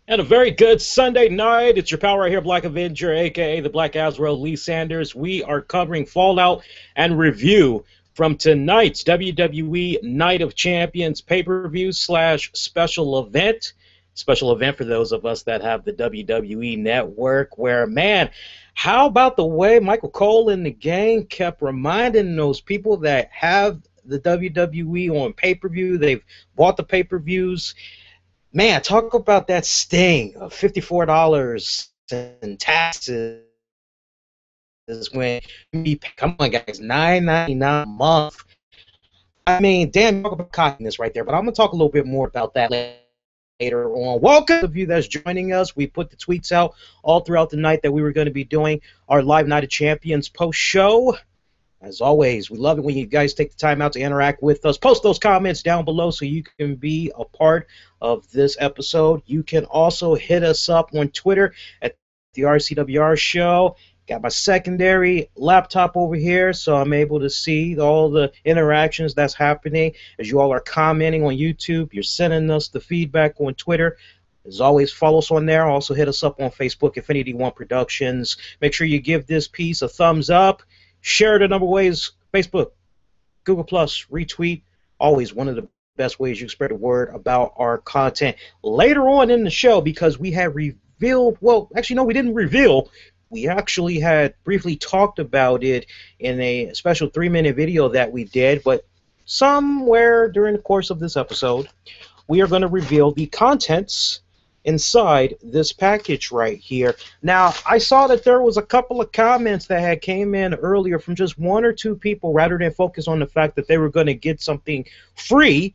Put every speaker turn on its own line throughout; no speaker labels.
And a very good Sunday night. It's your pal right here, Black Avenger, a.k.a. the Black Azrael, Lee Sanders. We are covering Fallout and review from tonight's WWE Night of Champions pay-per-view slash special event. Special event for those of us that have the WWE Network, where, man, how about the way Michael Cole and the gang kept reminding those people that have the WWE on pay-per-view, they've bought the payper-views. Man, talk about that sting of $54 in taxes when you pay, come on guys, $9.99 a month. I mean, damn, talk about cockiness right there. But I'm gonna talk a little bit more about that later on. Welcome to you that's joining us. We put the tweets out all throughout the night that we were going to be doing our live Night of Champions post show. As always, we love it when you guys take the time out to interact with us. Post those comments down below so you can be a part of this episode. You can also hit us up on Twitter at the RCWR show. Got my secondary laptop over here, so I'm able to see all the interactions that's happening. As you all are commenting on YouTube, you're sending us the feedback on Twitter. As always, follow us on there. Also hit us up on Facebook, Infinity One Productions. Make sure you give this piece a thumbs up. Share it a number of ways, Facebook, Google+, retweet, always one of the best ways you spread the word about our content. Later on in the show, because we had revealed, well, actually, no, we didn't reveal. We actually had briefly talked about it in a special 3-minute video that we did, but somewhere during the course of this episode, we are going to reveal the contents inside this package right here. Now, I saw that there was a couple of comments that had came in earlier from just one or two people. Rather than focus on the fact that they were going to get something free,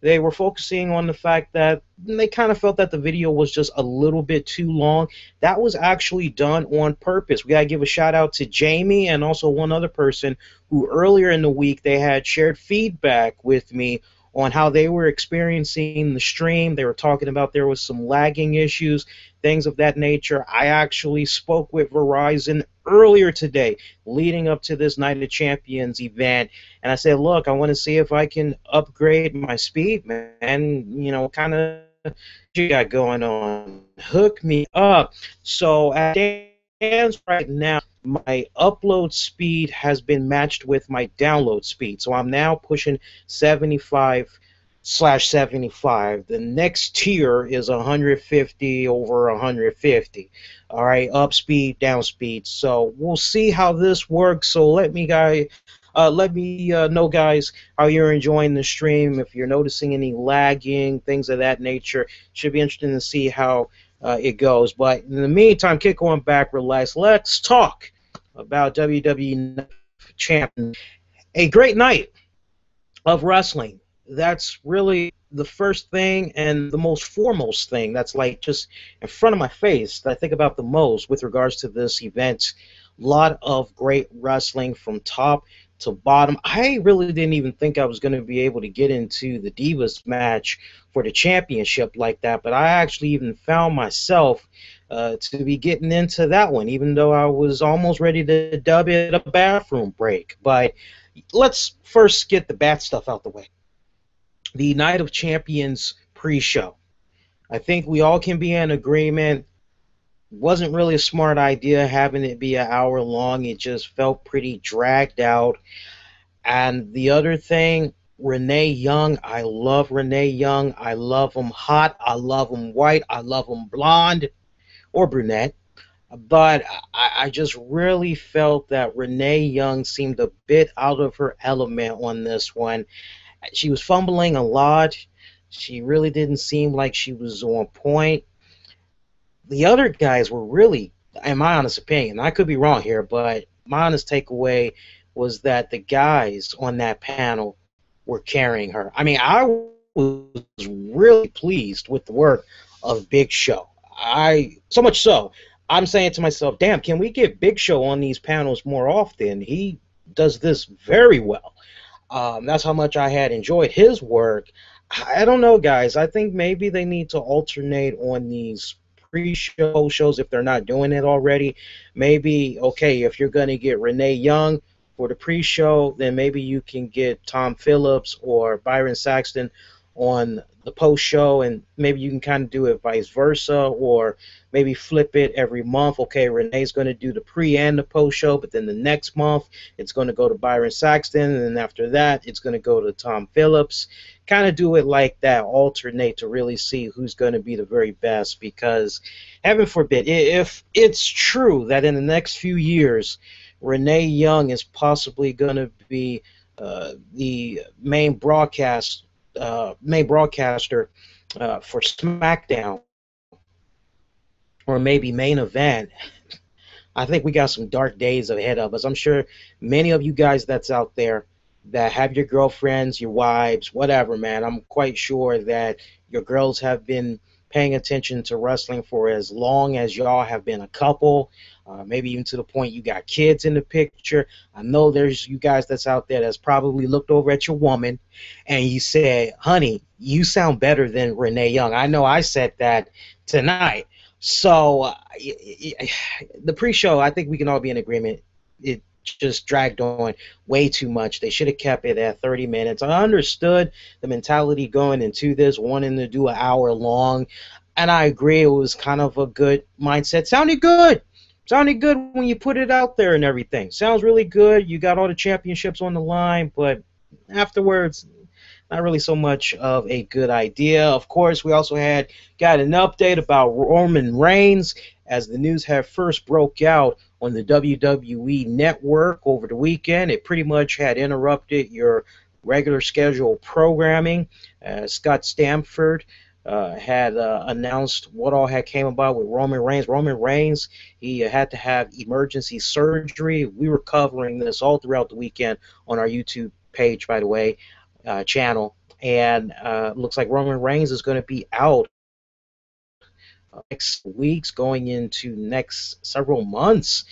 they were focusing on the fact that they kind of felt that the video was just a little bit too long. That was actually done on purpose. We got to give a shout out to Jamie and also one other person who earlier in the week they had shared feedback with me on how they were experiencing the stream. They were talking about there was some lagging issues, things of that nature. I actually spoke with Verizon earlier today, leading up to this Night of Champions event, and I said, look, I want to see if I can upgrade my speed, man. You know, kind of you got going on. Hook me up. So at stands right now, my upload speed has been matched with my download speed. So I'm now pushing 75/75. The next tier is 150 over 150. All right, up speed, down speed. So we'll see how this works. So let me know, guys, how you're enjoying the stream. If you're noticing any lagging, things of that nature, should be interesting to see how it goes. But in the meantime, kick on back, relax. Let's talk about WWE Champion. A great night of wrestling. That's really the first thing and the most foremost thing that's like just in front of my face that I think about the most with regards to this event. A lot of great wrestling from top to bottom. I really didn't even think I was going to be able to get into the Divas match for the championship like that, but I actually even found myself to be getting into that one, even though I was almost ready to dub it a bathroom break. But let's first get the bad stuff out the way. The Night of Champions pre-show. I think we all can be in agreement. Wasn't really a smart idea having it be an hour long. It just felt pretty dragged out. And the other thing, Renee Young. I love Renee Young. I love him hot. I love him white. I love him blonde or brunette. But I just really felt that Renee Young seemed a bit out of her element on this one. She was fumbling a lot. She really didn't seem like she was on point. The other guys were really, in my honest opinion, I could be wrong here, but my honest takeaway was that the guys on that panel were carrying her. I mean, I was really pleased with the work of Big Show. So much so, I'm saying to myself, damn, can we get Big Show on these panels more often? He does this very well. That's how much I had enjoyed his work. I don't know, guys. I think maybe they need to alternate on these pre-show shows if they're not doing it already. Maybe, okay, if you're going to get Renee Young for the pre-show, then maybe you can get Tom Phillips or Byron Saxton on the post show, and maybe you can kind of do it vice versa, or maybe flip it every month. Okay, Renee's going to do the pre and the post show, but then the next month it's going to go to Byron Saxton, and then after that it's going to go to Tom Phillips. Kind of do it like that, alternate to really see who's going to be the very best, because heaven forbid, if it's true that in the next few years Renee Young is possibly going to be the main broadcaster for SmackDown, or maybe main event, I think we got some dark days ahead of us. I'm sure many of you guys that's out there that have your girlfriends, your wives, whatever, man, I'm quite sure that your girls have been paying attention to wrestling for as long as y'all have been a couple, maybe even to the point you got kids in the picture. I know there's you guys that's out there that's probably looked over at your woman and you said, honey, you sound better than Renee Young. I know I said that tonight. So the pre-show, I think we can all be in agreement. It just dragged on way too much. They should have kept it at 30 minutes. I understood the mentality going into this, wanting to do an hour long, and I agree it was kind of a good mindset. Sounded good. Sounded good when you put it out there and everything. Sounds really good. You got all the championships on the line, but afterwards, not really so much of a good idea. Of course, we also got an update about Roman Reigns, as the news had first broke out on the WWE network over the weekend. It pretty much had interrupted your regular scheduled programming. Scott Stamford had announced what all had came about with Roman Reigns. Roman Reigns, he had to have emergency surgery. We were covering this all throughout the weekend on our YouTube page, by the way, channel. And looks like Roman Reigns is going to be out next weeks, going into next several months,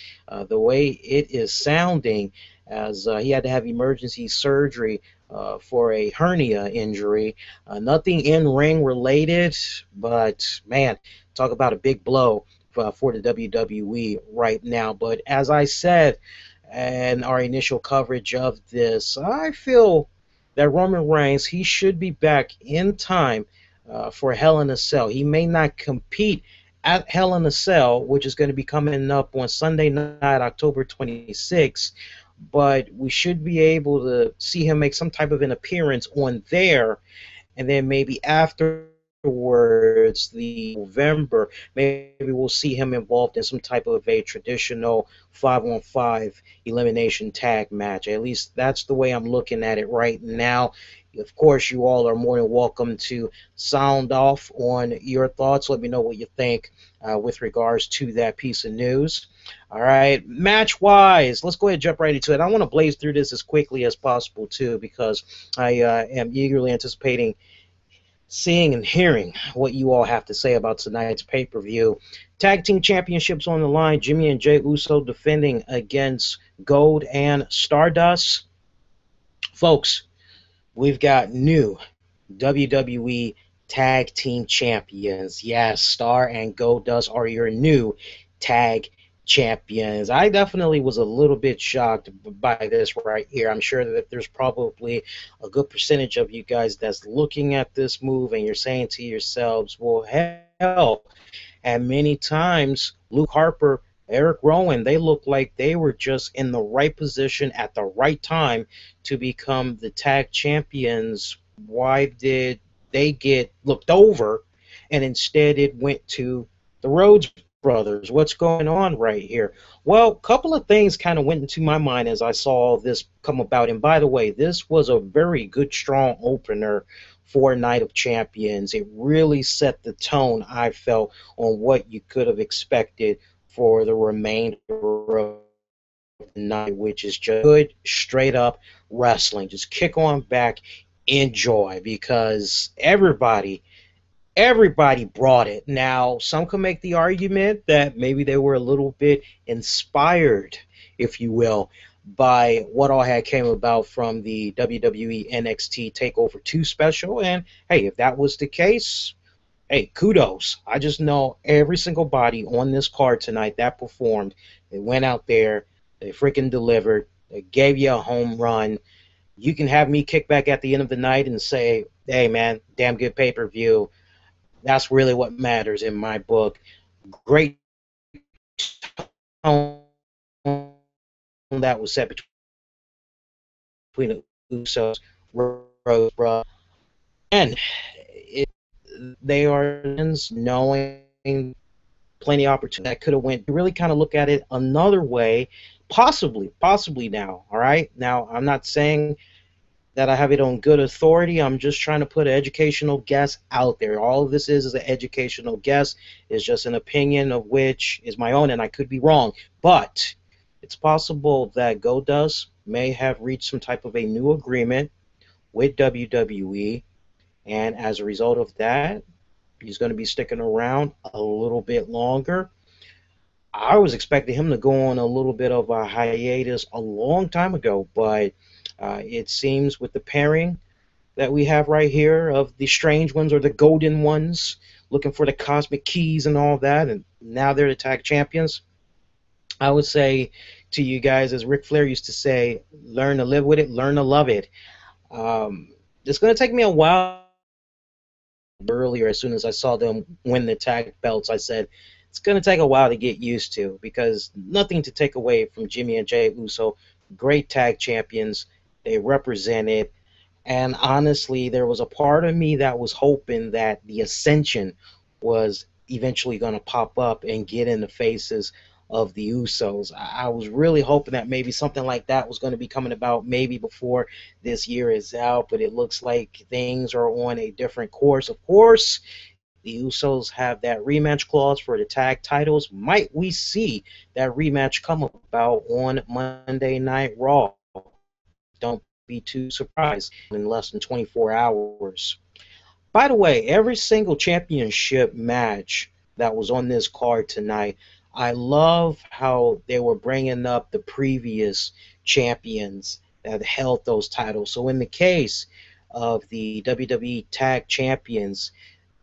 the way it is sounding, as he had to have emergency surgery for a hernia injury. Nothing in-ring related, but man, talk about a big blow for the WWE right now. But as I said in our initial coverage of this, I feel that Roman Reigns, he should be back in time for Hell in a Cell. He may not compete at Hell in a Cell, which is going to be coming up on Sunday night, October 26th, but we should be able to see him make some type of an appearance on there, and then maybe afterwards, the November, maybe we'll see him involved in some type of a traditional 5-on-5 elimination tag match. At least that's the way I'm looking at it right now. Of course, you all are more than welcome to sound off on your thoughts. Let me know what you think with regards to that piece of news. All right, match-wise, let's go ahead and jump right into it. I want to blaze through this as quickly as possible, too, because I am eagerly anticipating seeing and hearing what you all have to say about tonight's pay-per-view. Tag team championships on the line. Jimmy and Jey Uso defending against Gold and Stardust. Folks, we've got new WWE Tag Team Champions. Yes, Star and Goldust are your new Tag Champions. I definitely was a little bit shocked by this right here. I'm sure that there's probably a good percentage of you guys that's looking at this move and you're saying to yourselves, well, hell, and many times Luke Harper, Eric Rowan, they look like they were just in the right position at the right time to become the tag champions. Why did they get looked over and instead it went to the Rhodes brothers? What's going on right here? Well, a couple of things kind of went into my mind as I saw this come about. And by the way, this was a very good, strong opener for Night of Champions. It really set the tone, I felt, on what you could have expected for the remainder of the night, which is just good, straight up wrestling. Just kick on back, enjoy, because everybody brought it. Now, some can make the argument that maybe they were a little bit inspired, if you will, by what all had came about from the WWE NXT TakeOver 2 special. And hey, if that was the case, hey, kudos. I just know every single body on this card tonight that performed, they went out there, they freaking delivered, they gave you a home run. You can have me kick back at the end of the night and say, Hey, man, damn good pay-per-view. That's really what matters in my book. Great tone that was set between the Usos, Rose, bro. And it, they are knowing plenty of opportunity that could have went. You really kind of look at it another way, possibly now. All right, now I'm not saying that I have it on good authority. I'm just trying to put an educational guess out there. All of this is an educational guess. It's just an opinion of which is my own, and I could be wrong. But it's possible that Goldust may have reached some type of a new agreement with WWE, and as a result of that, he's going to be sticking around a little bit longer. I was expecting him to go on a little bit of a hiatus a long time ago, but it seems with the pairing that we have right here of the strange ones or the golden ones looking for the cosmic keys and all that, and now they're the tag champions. I would say to you guys, as Ric Flair used to say, learn to live with it, learn to love it. Um, it's going to take me a while. Earlier, as soon as I saw them win the tag belts, I said it's going to take a while to get used to, because nothing to take away from Jimmy and Jey Uso, great tag champions. They represented. And honestly, there was a part of me that was hoping that the Ascension was eventually going to pop up and get in the faces of the Usos. I was really hoping that maybe something like that was going to be coming about maybe before this year is out, but it looks like things are on a different course. Of course, the Usos have that rematch clause for the tag titles. Might we see that rematch come about on Monday Night Raw? Don't be too surprised in less than 24 hours. By the way, every single championship match that was on this card tonight, I love how they were bringing up the previous champions that held those titles. So in the case of the WWE Tag Champions,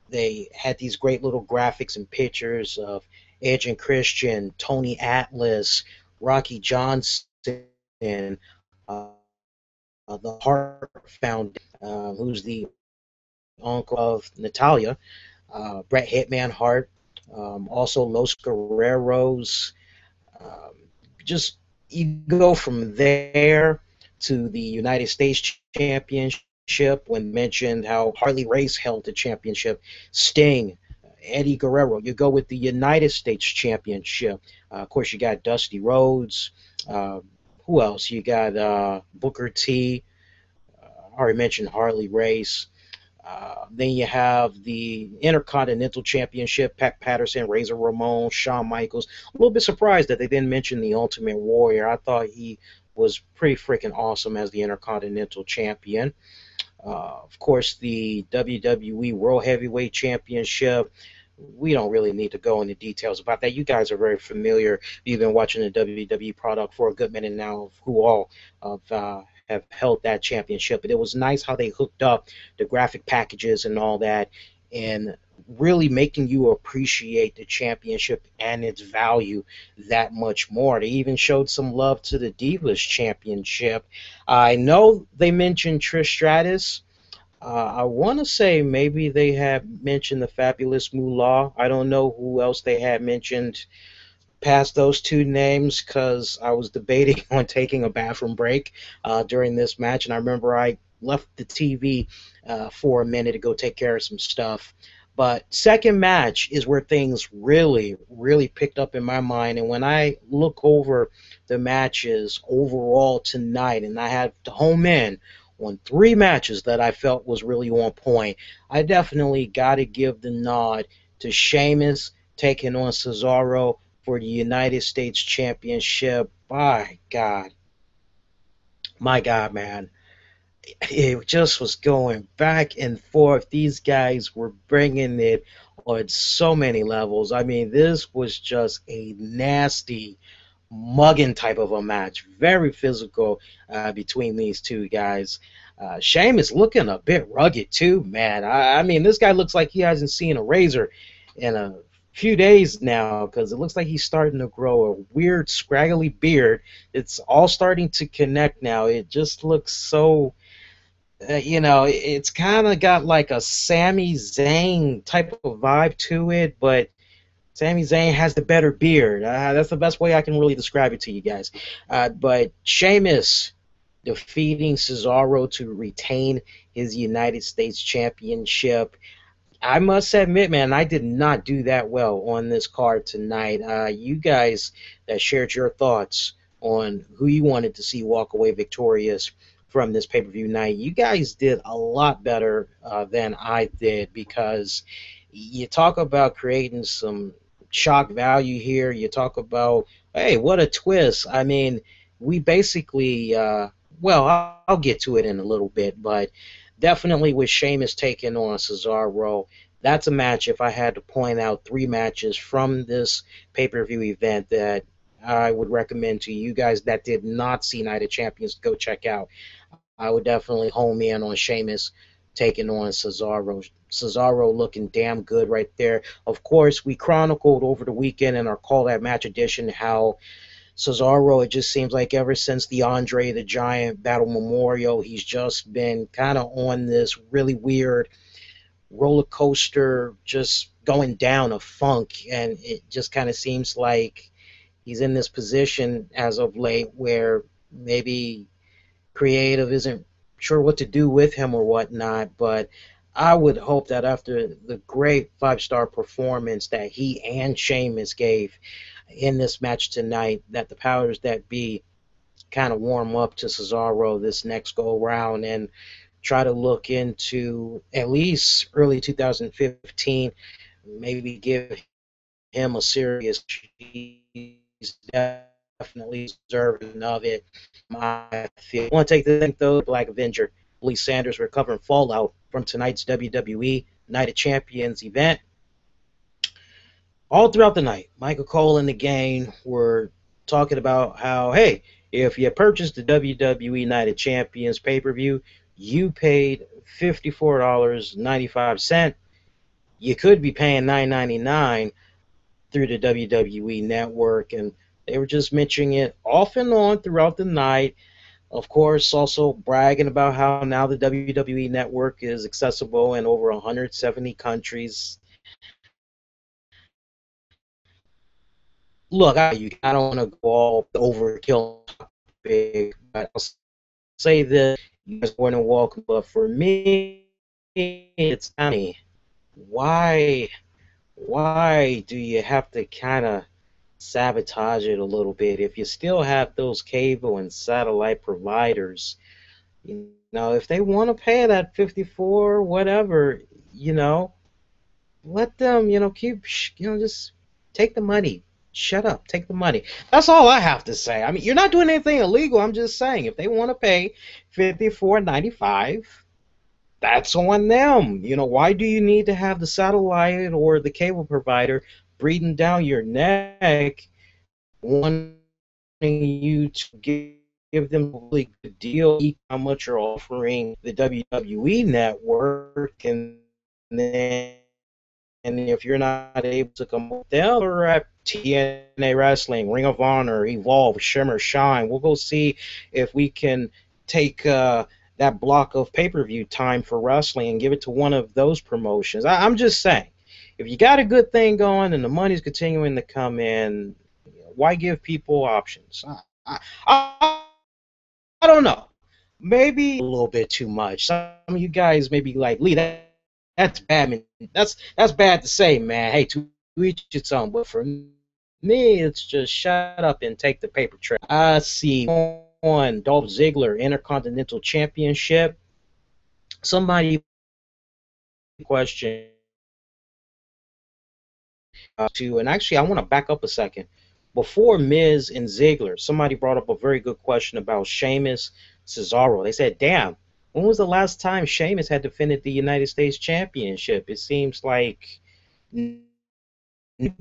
they had these great little graphics and pictures of Edge and Christian, Tony Atlas, Rocky Johnson, uh, the Hart Foundation, who's the uncle of Natalia, Bret Hitman Hart, also Los Guerreros. Um, just you go from there to the United States Championship when mentioned how Harley Race held the championship, Sting, Eddie Guerrero. You go with the United States Championship. Of course, you got Dusty Rhodes. Uh, who else? You got Booker T. I already mentioned Harley Race. Then you have the Intercontinental Championship, Pat Patterson, Razor Ramon, Shawn Michaels. A little bit surprised that they didn't mention the Ultimate Warrior. I thought he was pretty freaking awesome as the Intercontinental Champion. Of course, the WWE World Heavyweight Championship. We don't really need to go into details about that. You guys are very familiar. You've been watching the WWE product for a good minute now of who all have held that championship. But it was nice how they hooked up the graphic packages and all that, and really making you appreciate the championship and its value that much more. They even showed some love to the Divas Championship. I know they mentioned Trish Stratus. I want to say maybe they had mentioned the Fabulous Moolah. I don't know who else they had mentioned past those two names, because I was debating on taking a bathroom break during this match, and I remember I left the TV for a minute to go take care of some stuff. But second match is where things really picked up in my mind, and when I look over the matches overall tonight, and I had to home in on three matches that I felt was really on point, I definitely got to give the nod to Sheamus taking on Cesaro for the United States Championship. My God, man. It just was going back and forth. These guys were bringing it on so many levels. I mean, this was just a nasty, mugging type of a match. Very physical between these two guys. Sheamus looking a bit rugged too, man. I mean, this guy looks like he hasn't seen a razor in a few days now, because it looks like he's starting to grow a weird, scraggly beard. It's all starting to connect now. It just looks so You know, it's kind of got like a Sami Zayn type of vibe to it, but Sami Zayn has the better beard. That's the best way I can really describe it to you guys. But Sheamus defeating Cesaro to retain his United States Championship. I must admit, man, I did not do that well on this card tonight. You guys that shared your thoughts on who you wanted to see walk away victorious from this pay-per-view night, you guys did a lot better than I did, because you talk about creating some shock value here. You talk about, hey, what a twist. I mean, we basically, well, I'll get to it in a little bit, but definitely with Sheamus taking on Cesaro, that's a match. If I had to point out three matches from this pay-per-view event that I would recommend to you guys that did not see Night of Champions to go check out, I would definitely home in on Sheamus taking on Cesaro. Cesaro looking damn good right there. Of course, we chronicled over the weekend in our Call That Match edition how Cesaro, it just seems like ever since the Andre the Giant Battle Memorial, he's just been kind of on this really weird roller coaster, just going down a funk. And it just kind of seems like he's in this position as of late where maybe creative isn't sure what to do with him or whatnot. But I would hope that after the great five-star performance that he and Sheamus gave in this match tonight, that the powers that be kind of warm up to Cesaro this next go round and try to look into at least early 2015, maybe give him a serious. He's definitely deserving of it. I want to take the thing though, Black Avenger, Lee Sanders recovering fallout from tonight's WWE Night of Champions event. All throughout the night, Michael Cole and the gang were talking about how, hey, if you purchased the WWE Night of Champions pay-per-view, you paid $54.95. You could be paying $9.99 through the WWE Network, and they were just mentioning it off and on throughout the night. Of course, also bragging about how now the WWE Network is accessible in over 170 countries. Look, I don't want to go all overkill topic, but I'll say this: you guys are more than welcome. But for me, it's funny. Why, why do you have to kind of sabotage it a little bit? If you still have those cable and satellite providers, you know, if they want to pay that 54, whatever, you know, let them, you know, keep, you know, just take the money. Shut up, take the money. That's all I have to say. I mean, you're not doing anything illegal. I'm just saying, if they want to pay 54.95, that's on them. You know, why do you need to have the satellite or the cable provider breathing down your neck, wanting you to give them a really good deal, how much you're offering the WWE network, and then if you're not able to come with them, or at TNA Wrestling, Ring of Honor, Evolve, Shimmer, Shine, we'll go see if we can take that block of pay-per-view time for wrestling and give it to one of those promotions. I'm just saying, if you got a good thing going and the money's continuing to come in, why give people options? I, I don't know. Maybe a little bit too much. Some of you guys may be like, Lee, that's bad. Man. That's bad to say, man. Hey, to each its own. But for me, it's just shut up and take the paper trail. I see on Dolph Ziggler Intercontinental Championship. Somebody question to, and actually, I want to back up a second. Before Miz and Ziggler, somebody brought up a very good question about Sheamus, Cesaro. They said, damn, when was the last time Sheamus had defended the United States Championship? It seems like did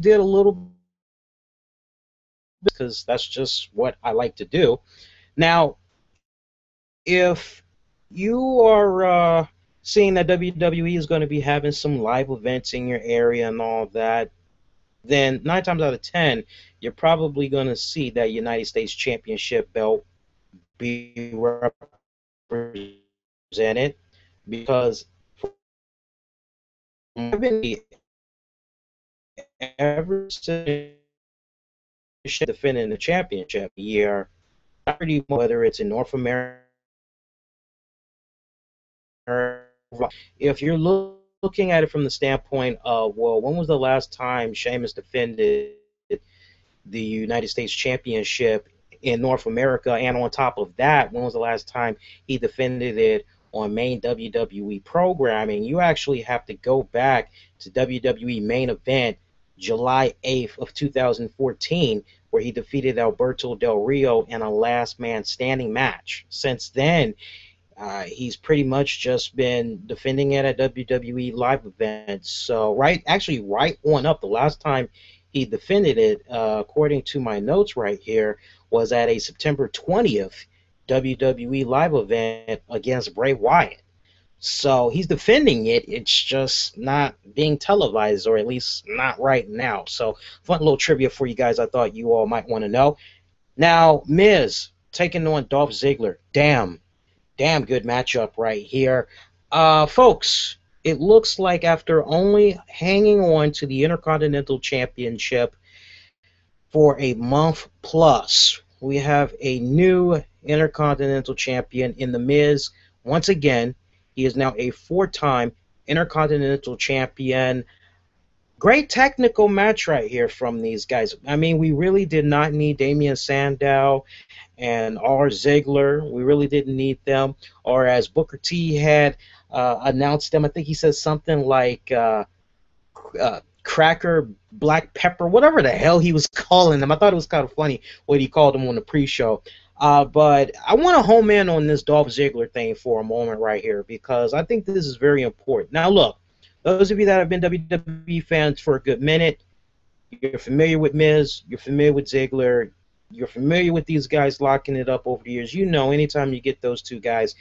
a little, because that's just what I like to do. Now, if you are seeing that WWE is going to be having some live events in your area and all that, then 9 times out of 10, you're probably going to see that United States Championship belt be represented in it because I've been ever since defending the championship year, pretty much whether it's in North America. If you're looking at it from the standpoint of, well, when was the last time Sheamus defended the United States Championship in North America? And on top of that, when was the last time he defended it on main WWE programming? You actually have to go back to WWE main event July 8th of 2014, where he defeated Alberto Del Rio in a last man standing match. Since then, he's pretty much just been defending it at WWE live events. So right on up, the last time he defended it, according to my notes right here, was at a September 20th WWE live event against Bray Wyatt. So he's defending it. It's just not being televised, or at least not right now. So fun little trivia for you guys I thought you all might want to know. Now, Miz taking on Dolph Ziggler. Damn good matchup right here. Folks, it looks like after only hanging on to the Intercontinental Championship for a month plus, we have a new Intercontinental Champion in The Miz. Once again, he is now a 4-time Intercontinental Champion. Great technical match right here from these guys. I mean, we really did not need Damian Sandow and R. Ziggler. We really didn't need them. Or as Booker T had announced them, I think he said something like cracker, black pepper, whatever the hell he was calling them. I thought it was kind of funny what he called them on the pre-show. But I want to home in on this Dolph Ziggler thing for a moment right here, because I think this is very important. Now, look, those of you that have been WWE fans for a good minute, you're familiar with Miz, you're familiar with Ziggler, you're familiar with these guys locking it up over the years. You know, anytime you get those two guys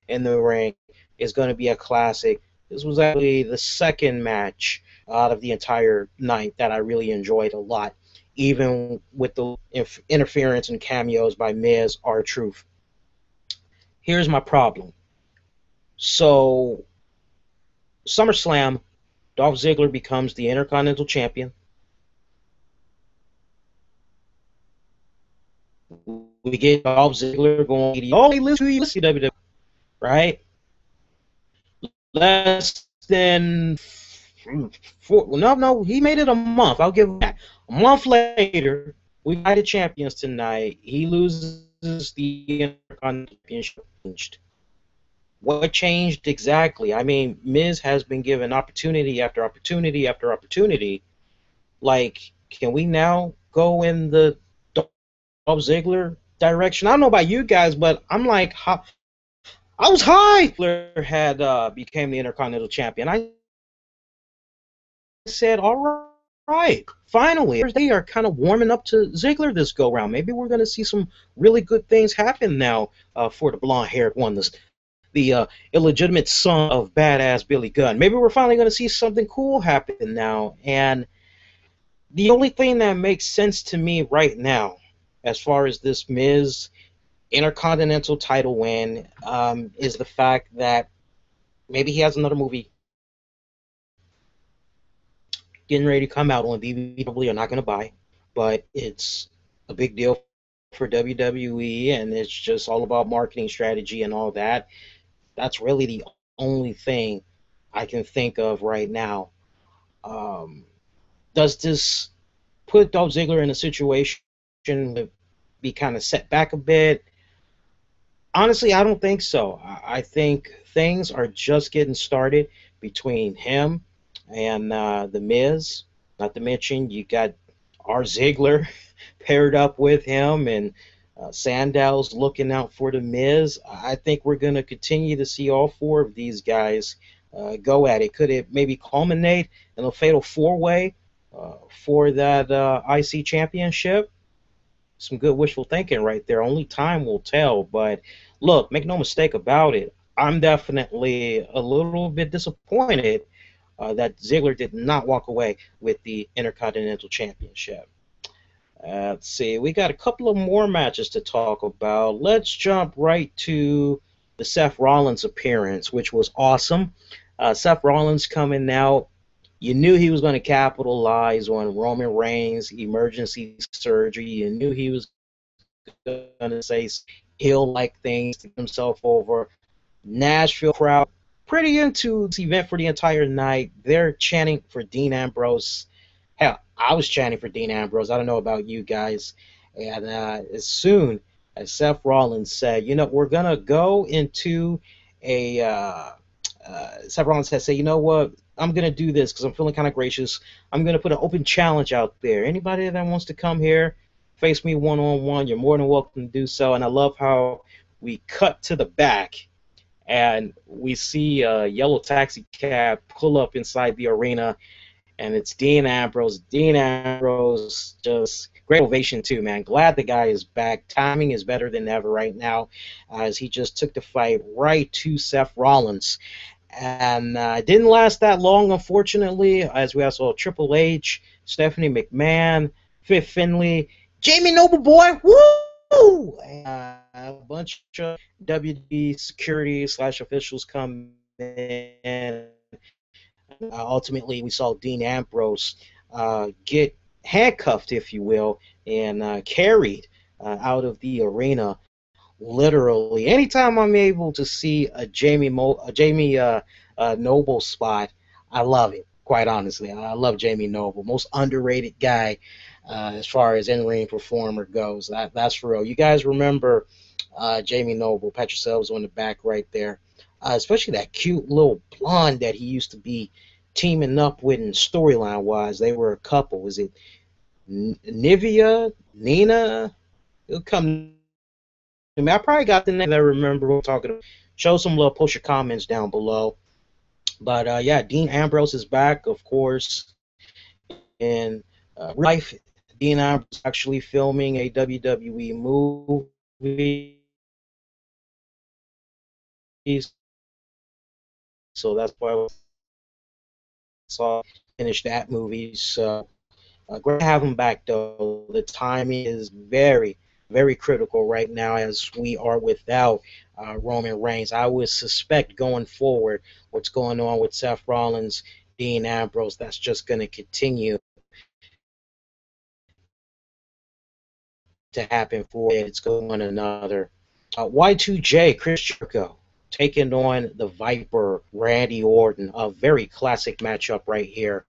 in the ring, it's going to be a classic. This was actually the second match out of the entire night that I really enjoyed a lot, even with the interference and cameos by Miz, R-Truth. Here's my problem. So, SummerSlam, Dolph Ziggler becomes the Intercontinental Champion. We get Dolph Ziggler going, oh, he lives to WWE, right? Less than he made it a month. I'll give him that. A month later, we got the champions tonight. He loses the Intercontinental Championship. What changed exactly? I mean, Miz has been given opportunity after opportunity after opportunity. Like, can we now go in the Dolph Ziggler direction? I don't know about you guys, but I'm like, I was high. Ziggler had became the Intercontinental Champion. I said, all right, finally, they are kind of warming up to Ziggler this go round. Maybe we're going to see some really good things happen now for the blonde-haired one, the illegitimate son of badass Billy Gunn. Maybe we're finally going to see something cool happen now. And the only thing that makes sense to me right now, as far as this Miz Intercontinental title win, is the fact that maybe he has another movie getting ready to come out on DVD. Probably are not going to buy, but it's a big deal for WWE, and it's just all about marketing strategy and all that. That's really the only thing I can think of right now. Does this put Dolph Ziggler in a situation to be kind of set back a bit? Honestly, I don't think so. I think things are just getting started between him and The Miz. Not to mention, you got R. Ziggler paired up with him, and Sandow's looking out for The Miz. I think we're going to continue to see all four of these guys go at it. Could it maybe culminate in a fatal four-way for that IC championship? Some good wishful thinking right there. Only time will tell. But look, make no mistake about it, I'm definitely a little bit disappointed that Ziggler did not walk away with the Intercontinental Championship. Let's see, we got a couple of more matches to talk about. Let's jump right to the Seth Rollins appearance, which was awesome. Seth Rollins coming out. You knew he was going to capitalize on Roman Reigns' emergency surgery. You knew he was going to say heel-like things to himself over. Nashville crowd pretty into this event for the entire night. They're chanting for Dean Ambrose. Hell, I was chanting for Dean Ambrose. I don't know about you guys. And as soon as Seth Rollins said, you know, we're going to go into a Seth Rollins has said, you know what, I'm going to do this because I'm feeling kind of gracious. I'm going to put an open challenge out there. Anybody that wants to come here, face me one-on-one, you're more than welcome to do so. And I love how we cut to the back and we see a yellow taxi cab pull up inside the arena, and it's Dean Ambrose. Dean Ambrose, just great ovation too, man. Glad the guy is back. Timing is better than ever right now, as he just took the fight right to Seth Rollins. And it didn't last that long, unfortunately, as we also saw Triple H, Stephanie McMahon, Fit Finlay, Jamie Noble boy, woo! A bunch of WWE security / officials come in. Ultimately, we saw Dean Ambrose get handcuffed, if you will, and carried out of the arena. Literally, anytime I'm able to see a Jamie Noble spot, I love it. Quite honestly, I love Jamie Noble, most underrated guy as far as in-ring performer goes. That's for real. You guys remember Jamie Noble? Pat yourselves on the back right there. Especially that cute little blonde that he used to be teaming up with in storyline-wise. They were a couple. Was it Nivea? Nina? It'll come. I probably got the name that I remember we're talking about. Show some love, post your comments down below. But yeah, Dean Ambrose is back, of course. In real life, Dean Ambrose is actually filming a WWE movie. So that's why I saw finish that movie. So great to have him back, though. The timing is very, very critical right now, as we are without Roman Reigns. I would suspect going forward, what's going on with Seth Rollins, Dean Ambrose, that's just going to continue to happen for it's going another. Y2J, Chris Jericho, taking on the Viper, Randy Orton. A very classic matchup right here.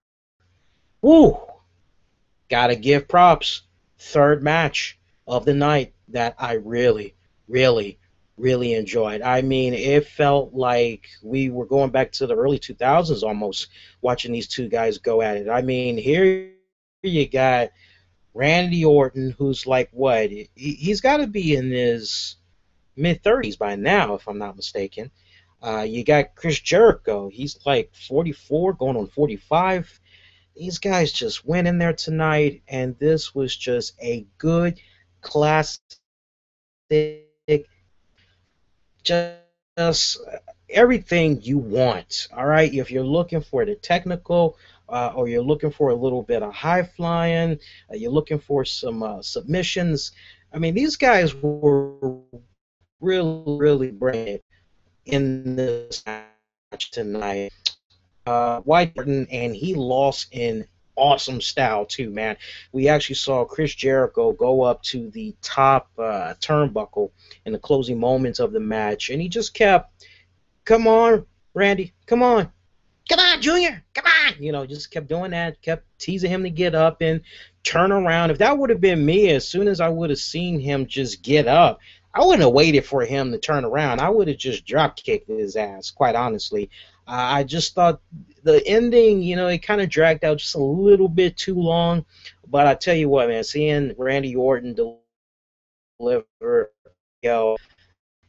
Woo! Gotta give props. Third match of the night that I really, really, really enjoyed. I mean, it felt like we were going back to the early 2000s almost, watching these two guys go at it. I mean, here you got Randy Orton, who's like, what? He's got to be in his mid-30s by now, if I'm not mistaken. You got Chris Jericho. He's like 44, going on 45. These guys just went in there tonight, and this was just a good, classic, just everything you want, all right? If you're looking for the technical, or you're looking for a little bit of high-flying, you're looking for some submissions, I mean, these guys were really, really brilliant in this match tonight. White Orton, and he lost in awesome style too, man. We actually saw Chris Jericho go up to the top turnbuckle in the closing moments of the match, and he just kept, come on, Randy, come on, Junior, come on, you know, just kept doing that, kept teasing him to get up and turn around. If that would have been me, as soon as I would have seen him just get up, I wouldn't have waited for him to turn around. I would have just drop kicked his ass, quite honestly. I just thought the ending, you know, it kind of dragged out just a little bit too long. But I tell you what, man, seeing Randy Orton deliver, you know,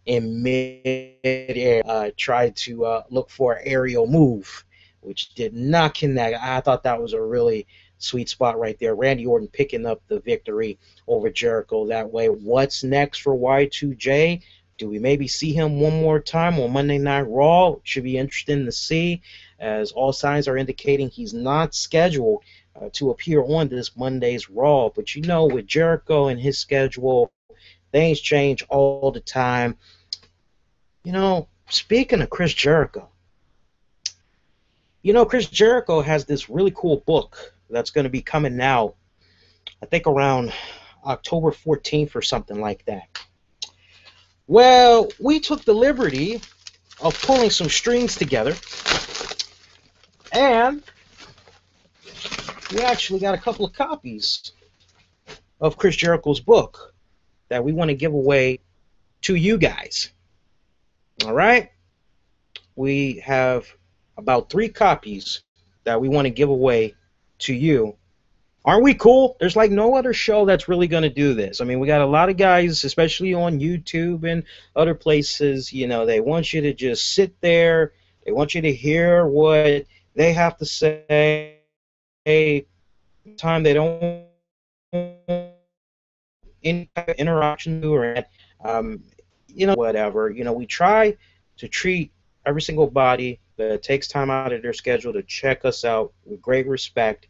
in mid-air, tried to look for an aerial move, which did not connect. I thought that was a really sweet spot right there. Randy Orton picking up the victory over Jericho that way. What's next for Y2J? Do we maybe see him one more time on Monday Night Raw? Should be interesting to see, as all signs are indicating he's not scheduled to appear on this Monday's Raw. But you know, with Jericho and his schedule, things change all the time. Speaking of Chris Jericho, Chris Jericho has this really cool book that's going to be coming out, I think around October 14th or something like that. Well, we took the liberty of pulling some strings together, and we actually got a couple of copies of Chris Jericho's book that we want to give away to you guys. All right? We have about 3 copies that we want to give away to you. Aren't we cool? There's like no other show that's really going to do this. I mean, we got a lot of guys, especially on YouTube and other places, they want you to just sit there. They want you to hear what they have to say. Time they don't any kind of interaction or whatever. We try to treat every single body that takes time out of their schedule to check us out with great respect.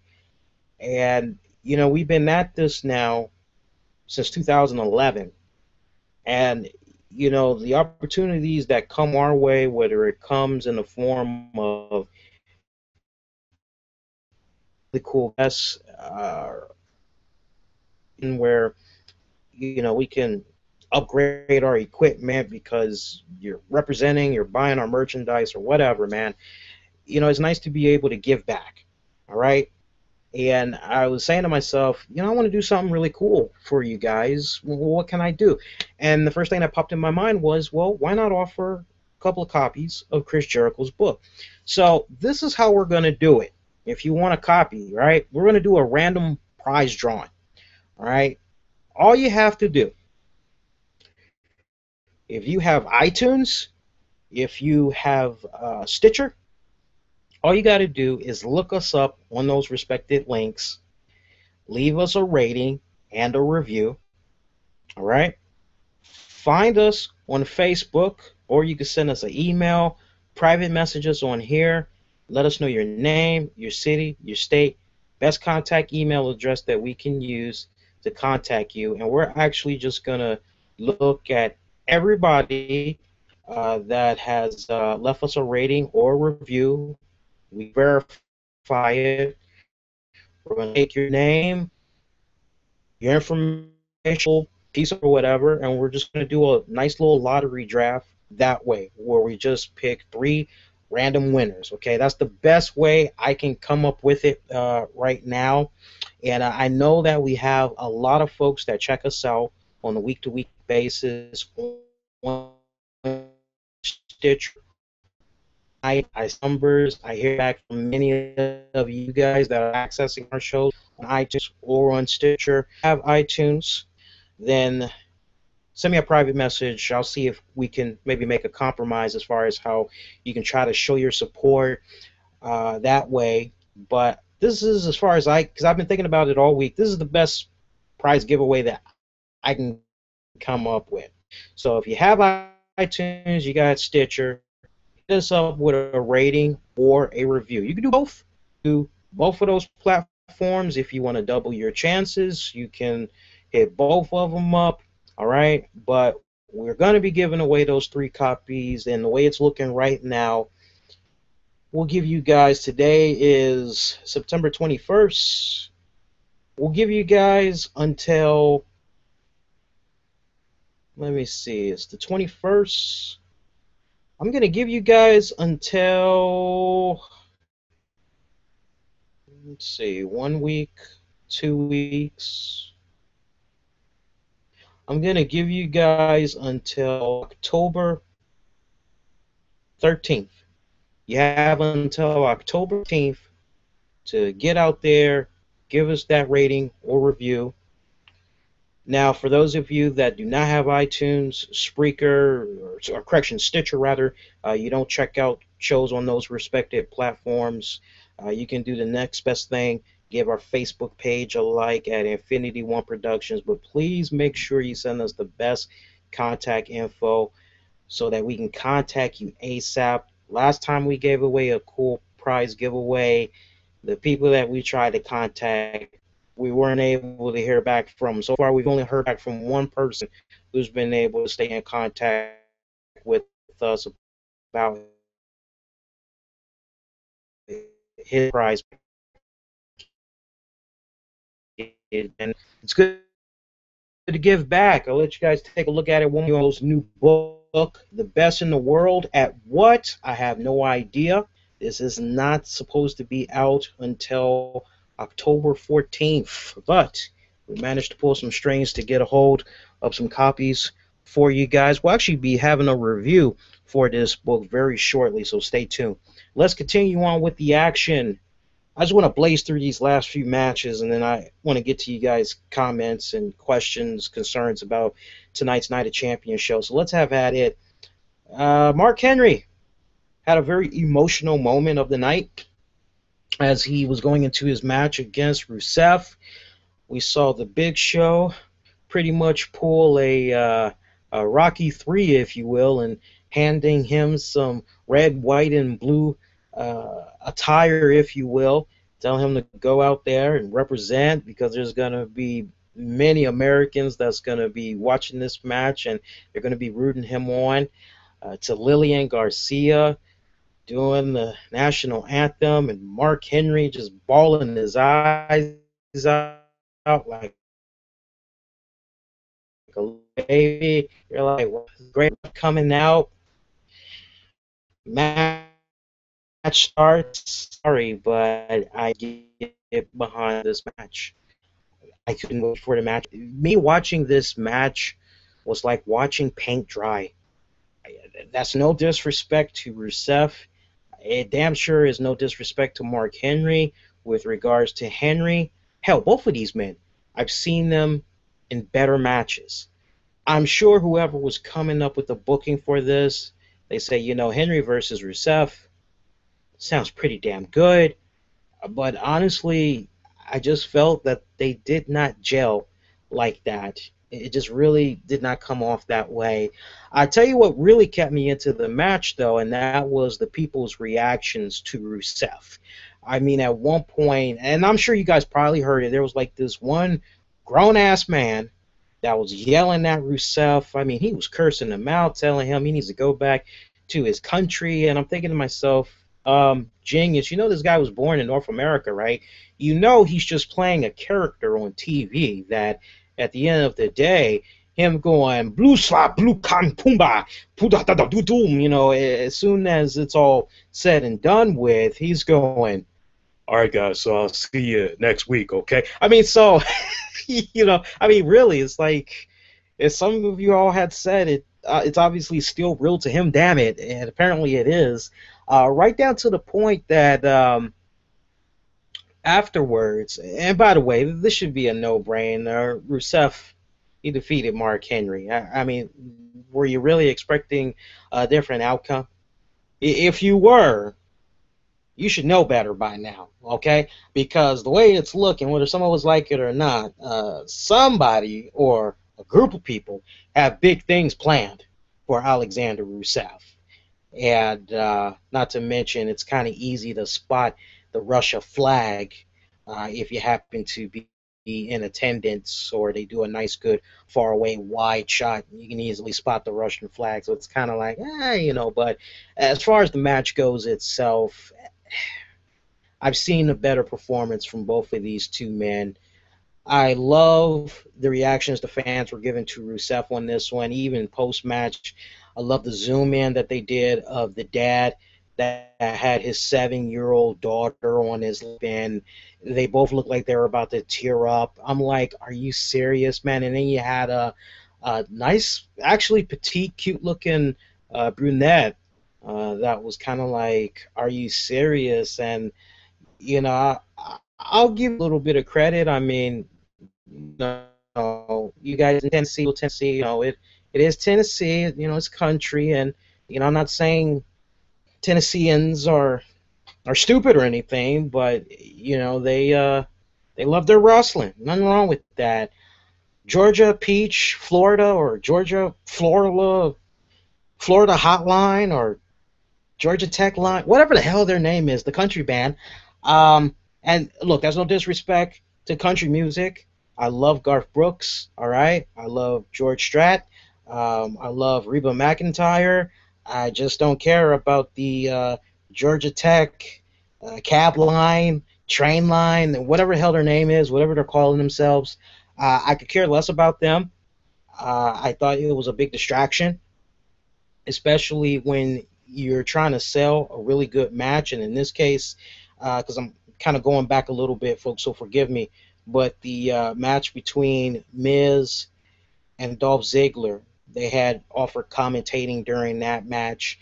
And we've been at this now since 2011, and the opportunities that come our way, whether it comes in the form of the cool guests, where we can upgrade our equipment because you're representing, you're buying our merchandise or whatever, man. It's nice to be able to give back. All right. And I was saying to myself, I want to do something really cool for you guys. Well, what can I do? And the first thing that popped in my mind was, well, why not offer a couple of copies of Chris Jericho's book? So this is how we're going to do it. If you want a copy, right, we're going to do a random prize drawing. All right. All you have to do, if you have iTunes, if you have Stitcher, all you got to do is look us up on those respected links, leave us a rating and a review, all right? Find us on Facebook, or you can send us an email, private messages on here. Let us know your name, your city, your state, best contact email address that we can use to contact you. And we're actually just going to look at everybody that has left us a rating or review. We verify it. We're going to take your name, your information, piece or whatever, and we're just going to do a nice little lottery draft that way, where we just pick 3 random winners. Okay, that's the best way I can come up with it right now. And I know that we have a lot of folks that check us out on a week-to-week basis on Stitcher. I numbers. I hear back from many of you guys that are accessing our shows on iTunes or on Stitcher. Have iTunes, then send me a private message. I'll see if we can maybe make a compromise as far as how you can try to show your support that way. But this is as far as because I've been thinking about it all week. This is the best prize giveaway that I can come up with. So if you have iTunes, you got Stitcher, hit us up with a rating or a review. You can do both. Do both of those platforms. If you want to double your chances, you can hit both of them up. All right, but we're going to be giving away those 3 copies, and the way it's looking right now, we'll give you guys, today is September 21st. We'll give you guys until, let me see, it's the 21st. I'm going to give you guys until, let's see, 1 week, 2 weeks. I'm going to give you guys until October 13th. You have until October 13th to get out there, give us that rating or review. Now, for those of you that do not have iTunes, Spreaker, or correction, Stitcher rather, you don't check out shows on those respected platforms, you can do the next best thing. Give our Facebook page a like at Infinity One Productions, but please make sure you send us the best contact info so that we can contact you ASAP. Last time we gave away a cool prize giveaway, the people that we tried to contact, we weren't able to hear back from. So far, we've only heard back from one person who's been able to stay in contact with with us about his prize, and it's good to give back. I'll let you guys take a look at it. One of those new book, The Best in the World at What? I have no idea. This is not supposed to be out until October 14th, but we managed to pull some strings to get a hold of some copies for you guys. We'll actually be having a review for this book very shortly, so stay tuned. Let's continue on with the action. I just want to blaze through these last few matches, and then I want to get to you guys' comments and questions, concerns about tonight's Night of Champions show. So let's have at it. Mark Henry had a very emotional moment of the night as he was going into his match against Rusev. We saw the Big Show pretty much pull a Rocky III, if you will, and handing him some red, white, and blue attire, if you will, tell him to go out there and represent, because there's going to be many Americans that's going to be watching this match and they're going to be rooting him on. To Lillian Garcia doing the national anthem, and Mark Henry just bawling his eyes out like a baby. You're like, well, great coming out. Match starts. Sorry, but I get behind this match. I couldn't wait for the match. Me watching this match was like watching paint dry. That's no disrespect to Rusev. It damn sure is no disrespect to Mark Henry with regards to Henry. Hell, both of these men, I've seen them in better matches. I'm sure whoever was coming up with the booking for this, they say, you know, Henry versus Rusev sounds pretty damn good. But honestly, I just felt that they did not gel like that. It just really did not come off that way. I tell you what really kept me into the match, though, and that was the people's reactions to Rusev. I mean, at one point, and I'm sure you guys probably heard it, there was like this one grown-ass man that was yelling at Rusev. I mean, he was cursing him out, telling him he needs to go back to his country, and I'm thinking to myself, genius, you know this guy was born in North America, right? You know he's just playing a character on TV that at the end of the day, him going blue slap, blue kan pumba, puda da da do doom, you know, as soon as it's all said and done with, he's going, all right, guys, so I'll see you next week, okay? I mean, so, you know, I mean, really, it's like, as some of you all had said, it's obviously still real to him, damn it, and apparently it is. Right down to the point that afterwards, and by the way, this should be a no-brainer, Rusev, he defeated Mark Henry. I mean, were you really expecting a different outcome? If you were, you should know better by now, okay? Because the way it's looking, whether someone was like it or not, somebody or a group of people have big things planned for Alexander Rusev. And not to mention, it's kind of easy to spot the Russia flag if you happen to be in attendance, or they do a nice, good, far away, wide shot. You can easily spot the Russian flag, so it's kind of like, you know. But as far as the match goes itself, I've seen a better performance from both of these two men. I love the reactions the fans were giving to Rusev on this one, even post-match. I love the zoom in that they did of the dad that had his 7-year-old daughter on his lap, and they both looked like they were about to tear up. I'm like, are you serious, man? And then you had a nice, actually petite, cute-looking brunette that was kind of like, are you serious? And, you know, I'll give a little bit of credit. I mean, you know, you guys in Tennessee, you know, it is Tennessee, you know, it's country, and, you know, I'm not saying Tennesseans are stupid or anything, but, you know, they love their wrestling. Nothing wrong with that. Georgia Peach, Florida, or Georgia, Florida Hotline, or Georgia Tech Line, whatever the hell their name is, the country band. And look, there's no disrespect to country music. I love Garth Brooks, all right? I love George Strait. I love Reba McEntire.
I just don't care about the Georgia Tech cab line, train line, whatever the hell their name is, whatever they're calling themselves. I could care less about them. I thought it was a big distraction, especially when you're trying to sell a really good match. And in this case, because I'm kind of going back a little bit, folks, so forgive me, but the match between Miz and Dolph Ziggler, they had offered commentating during that match.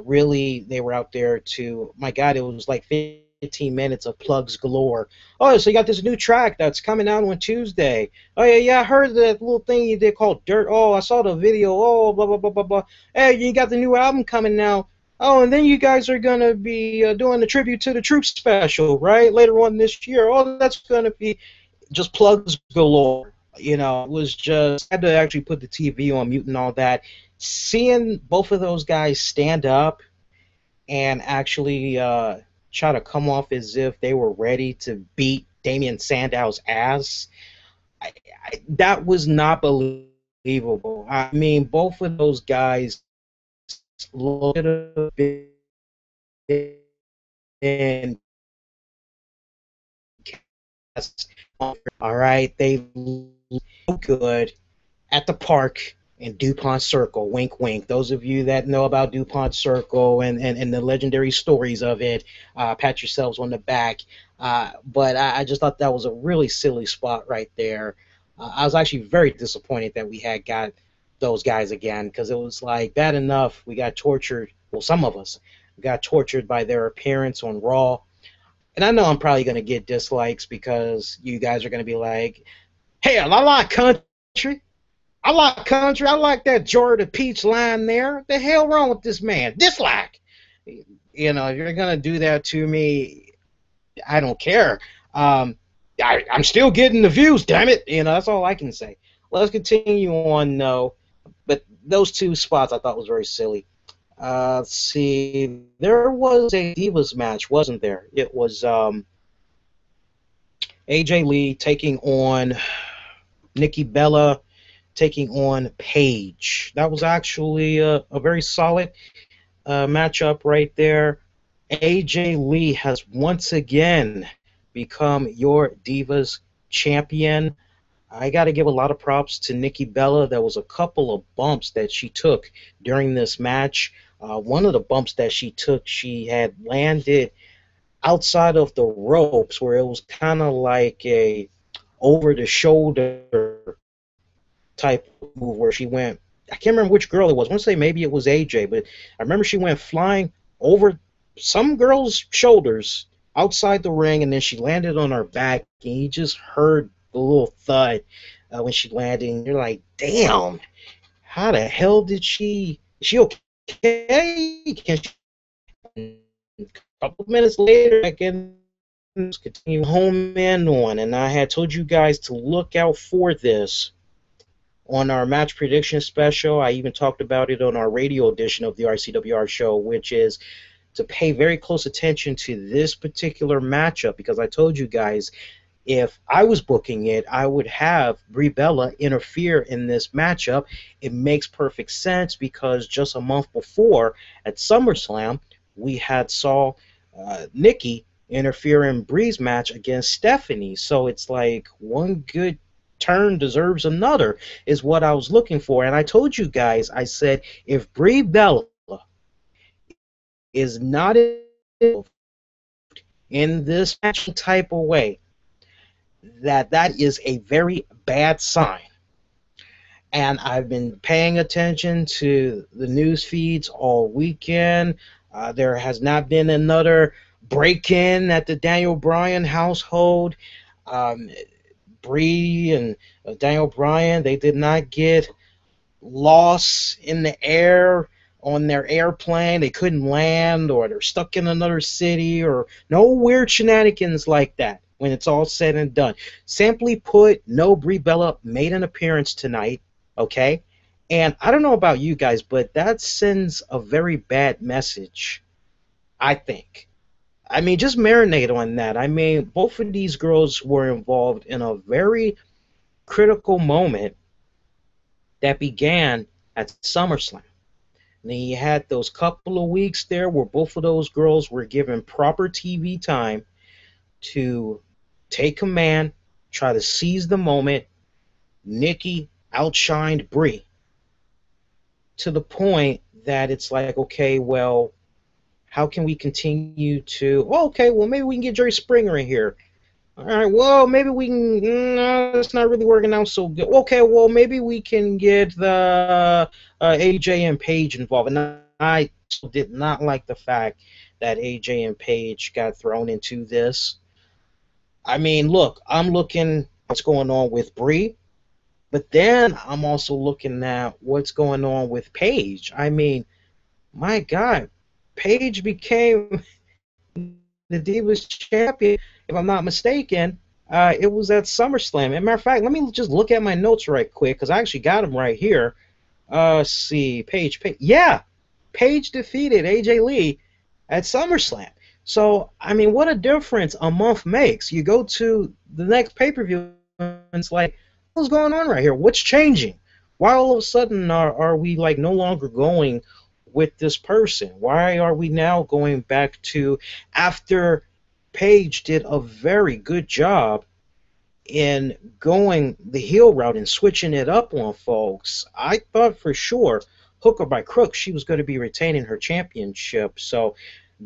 Really, they were out there to, my God, it was like 15 minutes of plugs galore. Oh, so you got this new track that's coming out on Tuesday. Oh, yeah, I heard that little thing you did called Dirt. Oh, I saw the video. Oh, blah, blah, blah, blah, blah. Hey, you got the new album coming now. Oh, and then you guys are going to be doing the Tribute to the Troops special, right? Later on this year. Oh, that's going to be just plugs galore. You know, it was just, I had to actually put the TV on mute and all that. Seeing both of those guys stand up and actually try to come off as if they were ready to beat Damian Sandow's ass, that was not believable. I mean, both of those guys looked a bit in. All right, they look good at the park in DuPont Circle. Wink, wink. Those of you that know about DuPont Circle and the legendary stories of it, pat yourselves on the back. But I just thought that was a really silly spot right there. I was actually very disappointed that we had got those guys again, because it was like, bad enough we got tortured. Well, some of us got tortured by their appearance on Raw. And I know I'm probably going to get dislikes because you guys are going to be like, hell, I like country. I like country. I like that Georgia Peach line there. What the hell wrong with this man? Dislike. You know, if you're going to do that to me, I don't care. I'm still getting the views, damn it. You know, that's all I can say. Let's continue on, though. But those two spots I thought was very silly. Let's see. There was a Divas match, wasn't there? It was AJ Lee taking on Nikki Bella, taking on Paige. That was actually a very solid matchup right there. AJ Lee has once again become your Divas champion. I got to give a lot of props to Nikki Bella. There was a couple of bumps that she took during this match. One of the bumps that she took, she had landed outside of the ropes, where it was kind of like a over-the-shoulder type move where she went, I can't remember which girl it was. I want to say maybe it was AJ, but I remember she went flying over some girl's shoulders outside the ring, and then she landed on her back, and you just heard the little thud when she landed, and you're like, damn, how the hell did she, is she okay? Can she, a couple of minutes later, I can continue home in on, and I had told you guys to look out for this on our match prediction special. I even talked about it on our radio edition of the RCWR show, which is to pay very close attention to this particular matchup, because I told you guys if I was booking it, I would have Brie Bella interfere in this matchup. It makes perfect sense because just a month before at SummerSlam, we had saw Nikki interfere in Brie's match against Stephanie. So it's like one good turn deserves another is what I was looking for. And I told you guys, I said, if Brie Bella is not in this match type of way, that is a very bad sign. And I've been paying attention to the news feeds all weekend. There has not been another break-in at the Daniel Bryan household. Brie and Daniel Bryan, they did not get lost in the air on their airplane. They couldn't land, or they're stuck in another city, or no weird shenanigans like that when it's all said and done. Simply put, no, Brie Bella made an appearance tonight, okay? And I don't know about you guys, but that sends a very bad message, I think. I mean, just marinate on that. I mean, both of these girls were involved in a very critical moment that began at SummerSlam. And then you had those couple of weeks there where both of those girls were given proper TV time to take command, try to seize the moment. Nikki outshined Brie to the point that it's like, okay, well, how can we continue to? Oh, okay, well, maybe we can get Jerry Springer in here. All right, well, maybe we can. No, it's not really working out so good. Okay, well, maybe we can get the AJ and Paige involved. And I did not like the fact that AJ and Paige got thrown into this. I mean, look, I'm looking at what's going on with Brie, but then I'm also looking at what's going on with Paige. I mean, my God, Paige became the Divas champion, if I'm not mistaken. It was at SummerSlam. As a matter of fact, let me just look at my notes right quick, because I actually got them right here. Let's see, Paige. Yeah, Paige defeated AJ Lee at SummerSlam. So, I mean, what a difference a month makes. You go to the next pay-per-view, and it's like, what's going on right here? What's changing? Why all of a sudden are we, like, no longer going with this person? Why are we now going back to, after Paige did a very good job in going the heel route and switching it up on folks? I thought for sure, hook or by crook, she was going to be retaining her championship. So,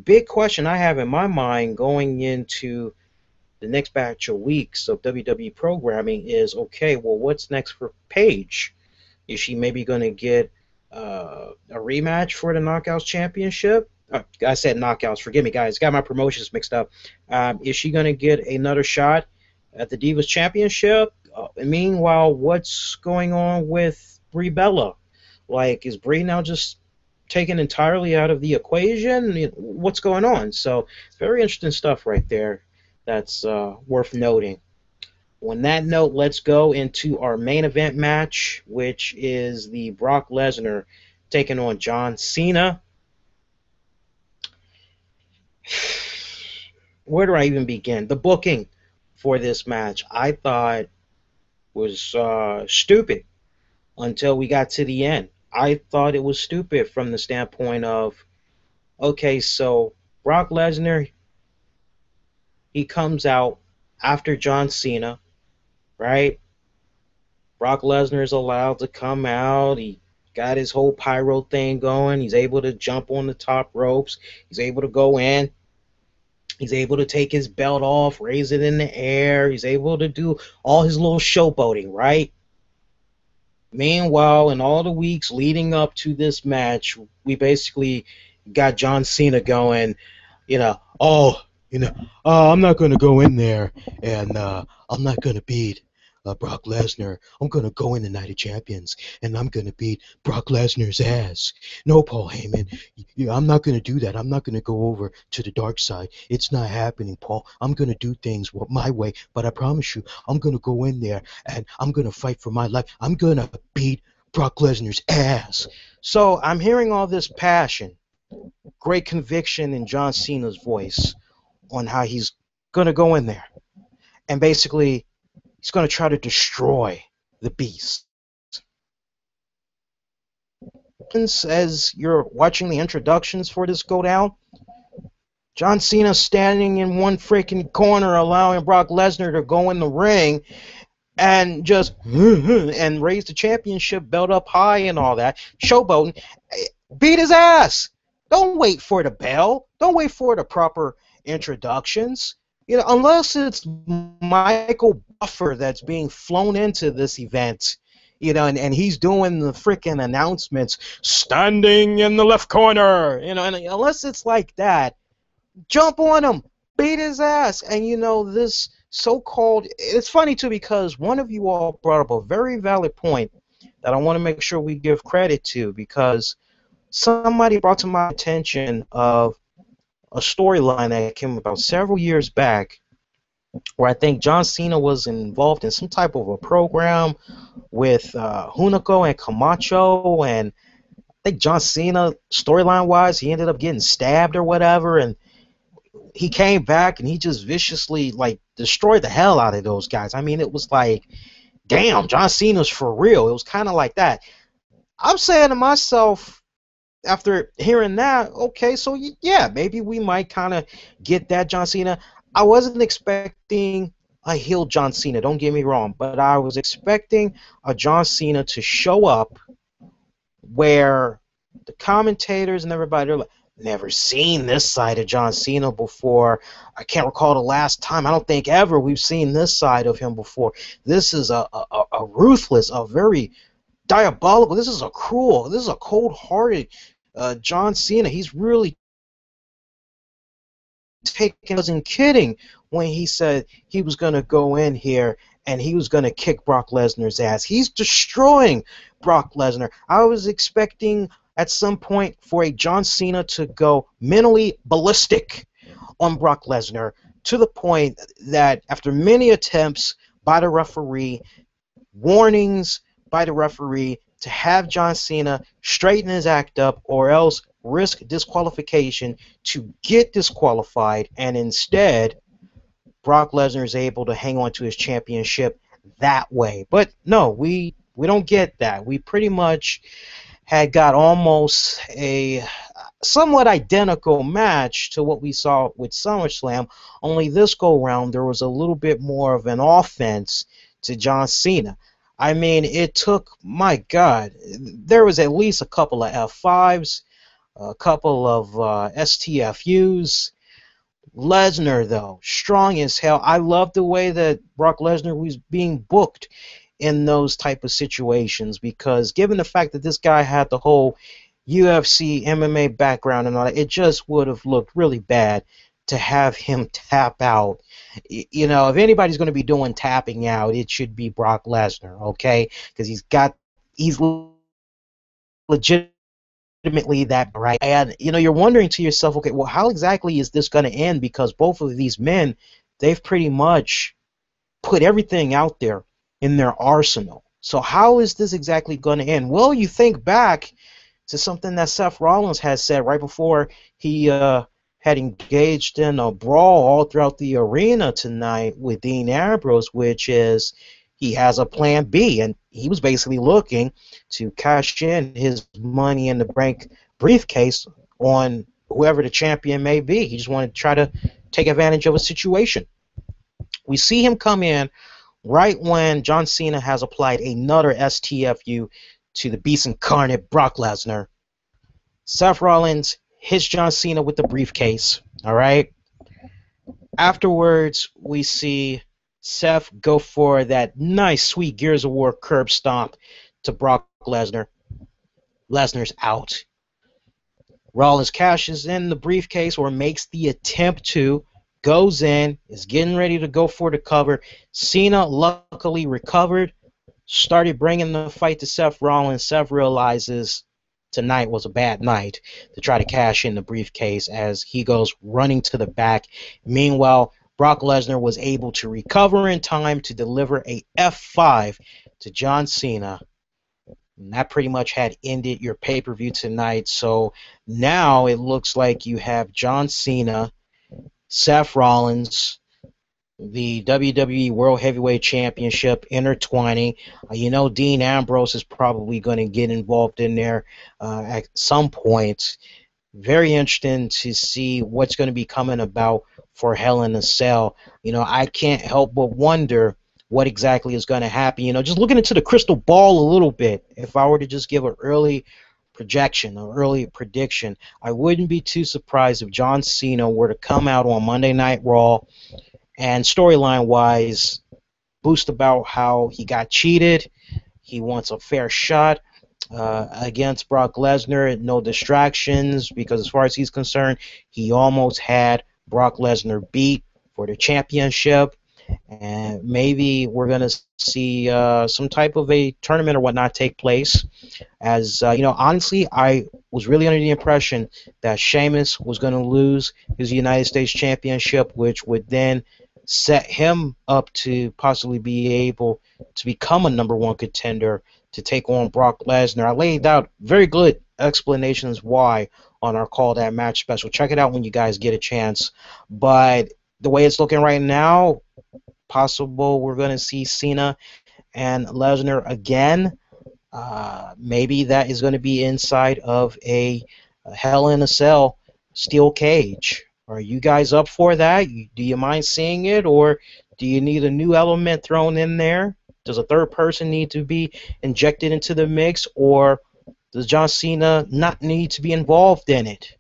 big question I have in my mind going into the next batch of weeks of WWE programming is, okay, well, what's next for Paige? Is she maybe going to get a rematch for the Knockouts Championship? I said Knockouts. Forgive me, guys. Got my promotions mixed up. Is she going to get another shot at the Divas Championship? Meanwhile, what's going on with Brie Bella? Like, is Brie now just taken entirely out of the equation? What's going on? So, very interesting stuff right there. That's worth noting. On that note, let's go into our main event match, which is the Brock Lesnar taking on John Cena. Where do I even begin? The booking for this match, I thought, was stupid until we got to the end. I thought it was stupid from the standpoint of, okay, so Brock Lesnar, he comes out after John Cena, right? Brock Lesnar is allowed to come out. He got his whole pyro thing going. He's able to jump on the top ropes. He's able to go in. He's able to take his belt off, raise it in the air. He's able to do all his little showboating, right? Meanwhile, in all the weeks leading up to this match, we basically got John Cena going, I'm not going to go in there and I'm not going to beat Brock Lesnar. I'm going to go in the Night of Champions and I'm going to beat Brock Lesnar's ass. No, Paul Heyman, I'm not going to do that. I'm not going to go over to the dark side. It's not happening, Paul. I'm going to do things my way, but I promise you, I'm going to go in there and I'm going to fight for my life. I'm going to beat Brock Lesnar's ass. So I'm hearing all this passion, great conviction in John Cena's voice on how he's going to go in there and basically he's going to try to destroy the beast. As you're watching the introductions for this go down, John Cena standing in one freaking corner allowing Brock Lesnar to go in the ring and just and raise the championship belt up high and all that, showboating, beat his ass. Don't wait for the bell. Don't wait for the proper introductions. Unless it's Michael Buffer that's being flown into this event, and he's doing the freaking announcements, standing in the left corner, and unless it's like that, jump on him, beat his ass, and this so-called, it's funny too because one of you all brought up a very valid point that I want to make sure we give credit to, because somebody brought to my attention of a storyline that came about several years back where I think John Cena was involved in some type of a program with Hunico and Camacho, and I think John Cena, storyline-wise, he ended up getting stabbed or whatever, and he came back and he just viciously, destroyed the hell out of those guys. I mean, it was like, damn, John Cena's for real. It was kind of like that. I'm saying to myself, after hearing that, okay, so yeah, maybe we might kind of get that John Cena. I wasn't expecting a heel John Cena, don't get me wrong, but I was expecting a John Cena to show up where the commentators and everybody are like, never seen this side of John Cena before. I can't recall the last time. I don't think ever we've seen this side of him before. This is a ruthless, a very diabolical. This is a cruel. This is a cold-hearted John Cena. He's really taking. Wasn't kidding when he said he was going to go in here and he was going to kick Brock Lesnar's ass. He's destroying Brock Lesnar. I was expecting at some point for a John Cena to go mentally ballistic on Brock Lesnar to the point that after many attempts by the referee, warnings by the referee to have John Cena straighten his act up or else risk disqualification to get disqualified, and instead Brock Lesnar is able to hang on to his championship that way. But no, we don't get that. We pretty much had got almost a somewhat identical match to what we saw with SummerSlam, only this go round there was a little bit more of an offense to John Cena. I mean, it took, my God, there was at least a couple of F5s, a couple of STFUs. Lesnar, though, strong as hell. I love the way that Brock Lesnar was being booked in those type of situations, because given the fact that this guy had the whole UFC, MMA background and all that, it just would have looked really bad to have him tap out. You know, if anybody's going to be doing tapping out, it should be Brock Lesnar, okay? Because he's legitimately that bright. And, you know, you're wondering to yourself, okay, well, how exactly is this going to end? Because both of these men, they've pretty much put everything out there in their arsenal. So how is this exactly going to end? Well, you think back to something that Seth Rollins has said right before he had engaged in a brawl all throughout the arena tonight with Dean Ambrose, which is he has a plan B, and he was basically looking to cash in his Money in the Bank briefcase on whoever the champion may be. He just wanted to try to take advantage of a situation. We see him come in right when John Cena has applied another STFU to the beast incarnate Brock Lesnar. Seth Rollins hits John Cena with the briefcase, all right? Afterwards, we see Seth go for that nice, sweet Gears of War curb stomp to Brock Lesnar. Lesnar's out. Rollins cashes in the briefcase, or makes the attempt to, goes in, is getting ready to go for the cover. Cena luckily recovered, started bringing the fight to Seth Rollins. Seth realizes tonight was a bad night to try to cash in the briefcase as he goes running to the back. Meanwhile, Brock Lesnar was able to recover in time to deliver a F5 to John Cena. And that pretty much had ended your pay-per-view tonight. So now it looks like you have John Cena, Seth Rollins, the WWE World Heavyweight Championship intertwining. You know, Dean Ambrose is probably going to get involved in there at some point. Very interesting to see what's going to be coming about for Hell in a Cell. You know, I can't help but wonder what exactly is going to happen. You know, just looking into the crystal ball a little bit, if I were to just give an early projection, an early prediction, I wouldn't be too surprised if John Cena were to come out on Monday Night Raw and storyline-wise boost about how he got cheated, he wants a fair shot against Brock Lesnar, no distractions, because as far as he's concerned, he almost had Brock Lesnar beat for the championship, and maybe we're going to see some type of a tournament or whatnot take place. As you know, honestly, I was really under the impression that Sheamus was going to lose his United States Championship, which would then set him up to possibly be able to become a #1 contender to take on Brock Lesnar. I laid out very good explanations why on our Call That Match special. Check it out when you guys get a chance. But the way it's looking right now, possible we're going to see Cena and Lesnar again. Maybe that is going to be inside of a Hell in a Cell steel cage. Are you guys up for that? Do you mind seeing it, or do you need a new element thrown in there? Does a third person need to be injected into the mix, or does John Cena not need to be involved in it?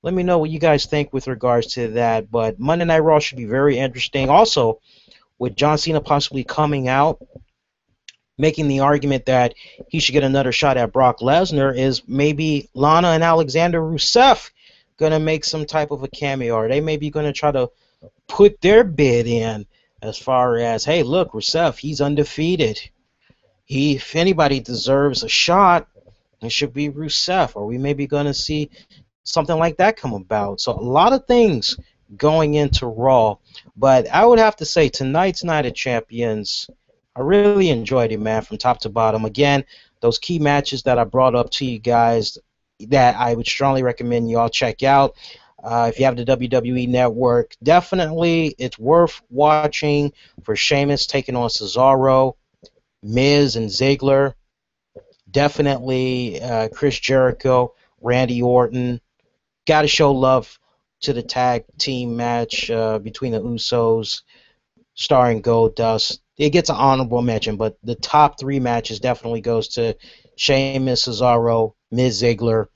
Let me know what you guys think with regards to that. But Monday Night Raw should be very interesting. Also, with John Cena possibly coming out, making the argument that he should get another shot at Brock Lesnar, is maybe Lana and Alexander Rusev going to make some type of a cameo? Or they may be going to try to put their bid in as far as, hey, look, Rusev, he's undefeated. If anybody deserves a shot, it should be Rusev. Or we may be going to see something like that come about. So a lot of things going into Raw. But I would have to say tonight's Night of Champions, I really enjoyed it, man, from top to bottom. Again, those key matches that I brought up to you guys that I would strongly recommend you all check out. If you have the WWE Network, definitely it's worth watching for Sheamus taking on Cesaro, Miz and Ziggler. Definitely Chris Jericho, Randy Orton. Got to show love to the tag team match between the Usos, starring Goldust. It gets an honorable mention, but the top three matches definitely goes to Sheamus, Cesaro, Miz Ziggler,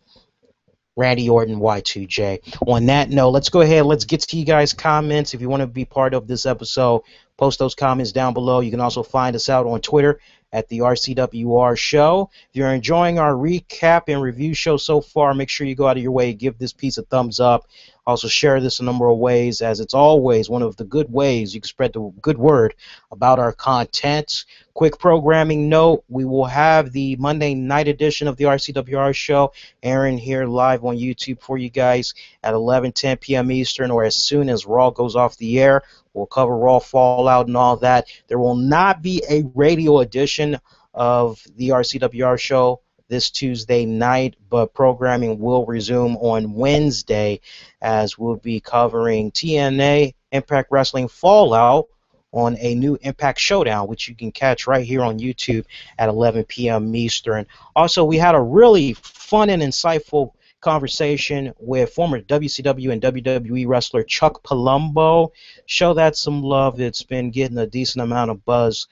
Randy Orton, Y2J. On that note, let's go ahead. Let's get to you guys' comments. If you want to be part of this episode, post those comments down below. You can also find us out on Twitter at the RCWR show. If you're enjoying our recap and review show so far, make sure you go out of your way, give this piece a thumbs up. Also share this a number of ways, as it's always one of the good ways you can spread the good word about our content. Quick programming note, we will have the Monday night edition of the RCWR show airing here live on YouTube for you guys at 11:10 p.m. Eastern, or as soon as Raw goes off the air. We'll cover Raw Fallout and all that. There will not be a radio edition of the RCWR show this Tuesday night, but programming will resume on Wednesday, as we'll be covering TNA Impact Wrestling Fallout on a new Impact Showdown, which you can catch right here on YouTube at 11 p.m. Eastern. Also, we had a really fun and insightful conversation with former WCW and WWE wrestler Chuck Palumbo. Show that some love. It's been getting a decent amount of buzz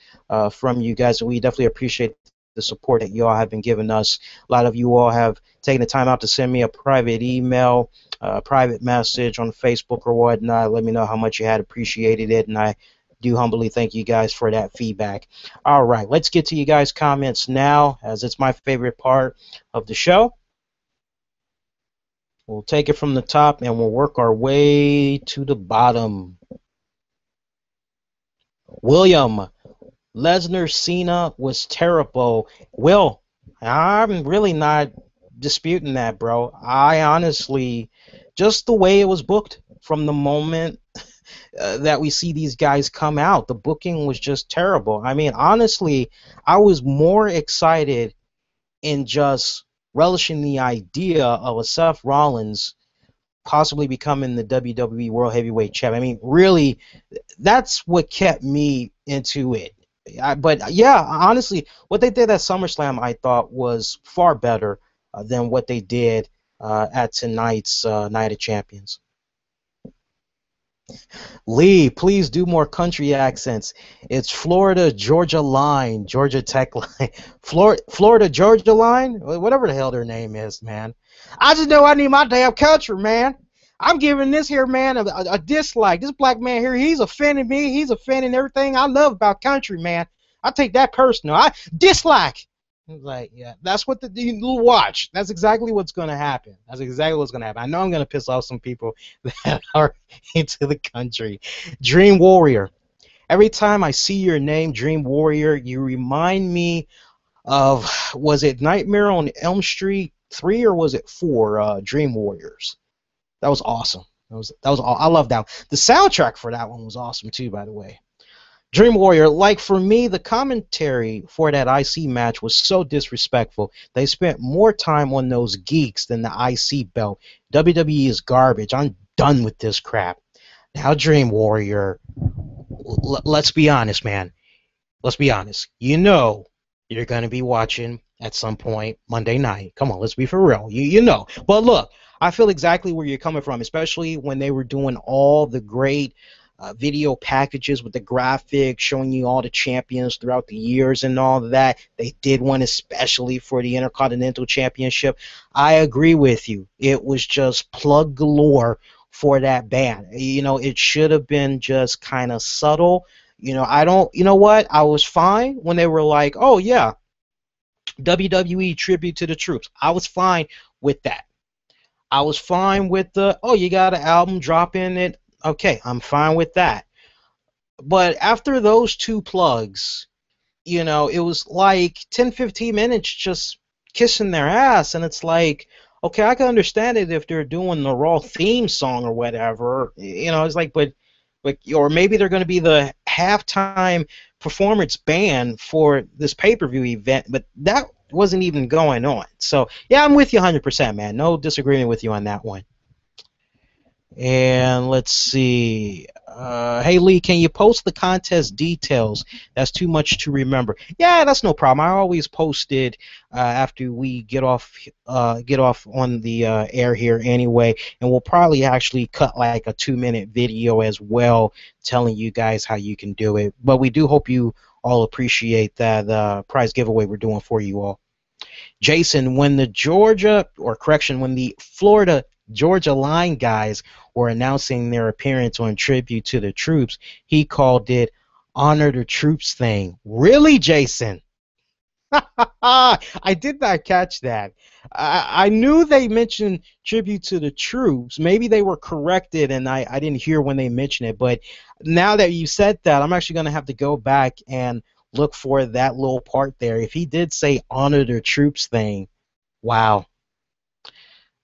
from you guys, and we definitely appreciate the support that you all have been giving us. A lot of you all have taken the time out to send me a private email, private message on Facebook or whatnot. Let me know how much you had appreciated it, and I do humbly thank you guys for that feedback. All right, let's get to you guys' comments now, as it's my favorite part of the show. We'll take it from the top and we'll work our way to the bottom. William, Lesnar Cena was terrible. Will, I'm really not disputing that, bro. I honestly, just the way it was booked from the moment that we see these guys come out, the booking was just terrible. I mean, honestly, I was more excited in just relishing the idea of a Seth Rollins possibly becoming the WWE World Heavyweight Champion. I mean, really, that's what kept me into it. But yeah, honestly, what they did at SummerSlam, I thought, was far better than what they did at tonight's Night of Champions. Lee, please do more country accents. It's Florida Georgia Line, Georgia Tech Line, Florida Georgia Line, whatever the hell their name is, man. I just know I need my damn country, man. I'm giving this here man a dislike. This black man here, he's offending me. He's offending everything I love about country, man. I take that personal. I dislike. Like, yeah, that's what you watch. That's exactly what's going to happen. That's exactly what's going to happen. I know I'm going to piss off some people that are into the country. Dream Warrior. Every time I see your name, Dream Warrior, you remind me of, was it Nightmare on Elm Street 3 or was it 4, Dream Warriors? That was awesome. I love that one. The soundtrack for that one was awesome too, by the way. Dream Warrior, like for me, the commentary for that IC match was so disrespectful. They spent more time on those geeks than the IC belt. WWE is garbage. I'm done with this crap. Now, Dream Warrior, let's be honest, man. Let's be honest. You know you're going to be watching at some point Monday night. Come on, let's be for real. You know. But look, I feel exactly where you're coming from, especially when they were doing all the great video packages with the graphics showing you all the champions throughout the years and all of that. They did one especially for the Intercontinental Championship. I agree with you. It was just plug galore for that band. You know, it should have been just kind of subtle. You know what? I was fine when they were like, oh, yeah, WWE tribute to the troops. I was fine with that. I was fine with oh, you got an album, drop in it. Okay, I'm fine with that. But after those two plugs, it was like 10, 15 minutes just kissing their ass. And it's like, okay, I can understand it if they're doing the Raw theme song or whatever. It's like, but or maybe they're going to be the halftime performance band for this pay-per-view event, but that wasn't even going on. So, yeah, I'm with you 100%, man. No disagreement with you on that one. And let's see. Hey, Lee, can you post the contest details? That's too much to remember. Yeah, that's no problem. I always post it after we get off on the air here anyway. And we'll probably actually cut like a 2-minute video as well telling you guys how you can do it. But we do hope you all appreciate that prize giveaway we're doing for you all. Jason, when the Florida Georgia Line guys were announcing their appearance on Tribute to the Troops, he called it Honor the Troops thing. Really, Jason? I did not catch that. I knew they mentioned Tribute to the Troops. Maybe they were corrected and I didn't hear when they mentioned it. But now that you said that, I'm actually going to have to go back and look for that little part there. If he did say Honor the Troops thing, wow.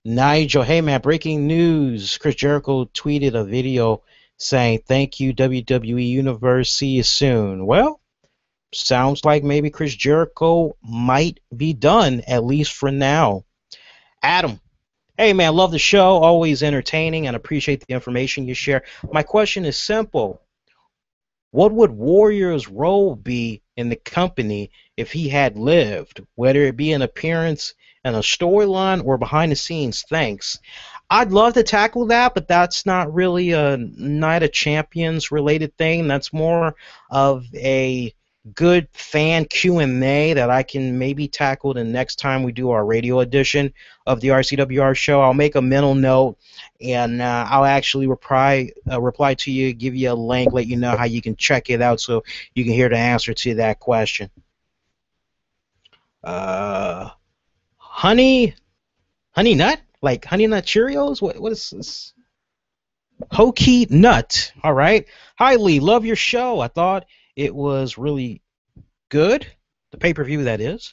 Nigel, hey man, breaking news. Chris Jericho tweeted a video saying, "Thank you, WWE Universe, see you soon." Well, sounds like maybe Chris Jericho might be done, at least for now. Adam, hey man, love the show, always entertaining, and appreciate the information you share. My question is simple. What would Warrior's role be in the company if he had lived, whether it be an appearance and a storyline or behind the scenes? Thanks. I'd love to tackle that, but that's not really a Night of Champions related thing. That's more of a good fan Q&A that I can maybe tackle the next time we do our radio edition of the RCWR show. I'll make a mental note and I'll actually reply to you, give you a link, let you know how you can check it out so you can hear the answer to that question. Honey Nut? Like Honey Nut Cheerios? What is this? Hokey Nut. All right. Hi, Lee. Love your show. I thought it was really good. The pay-per-view, that is.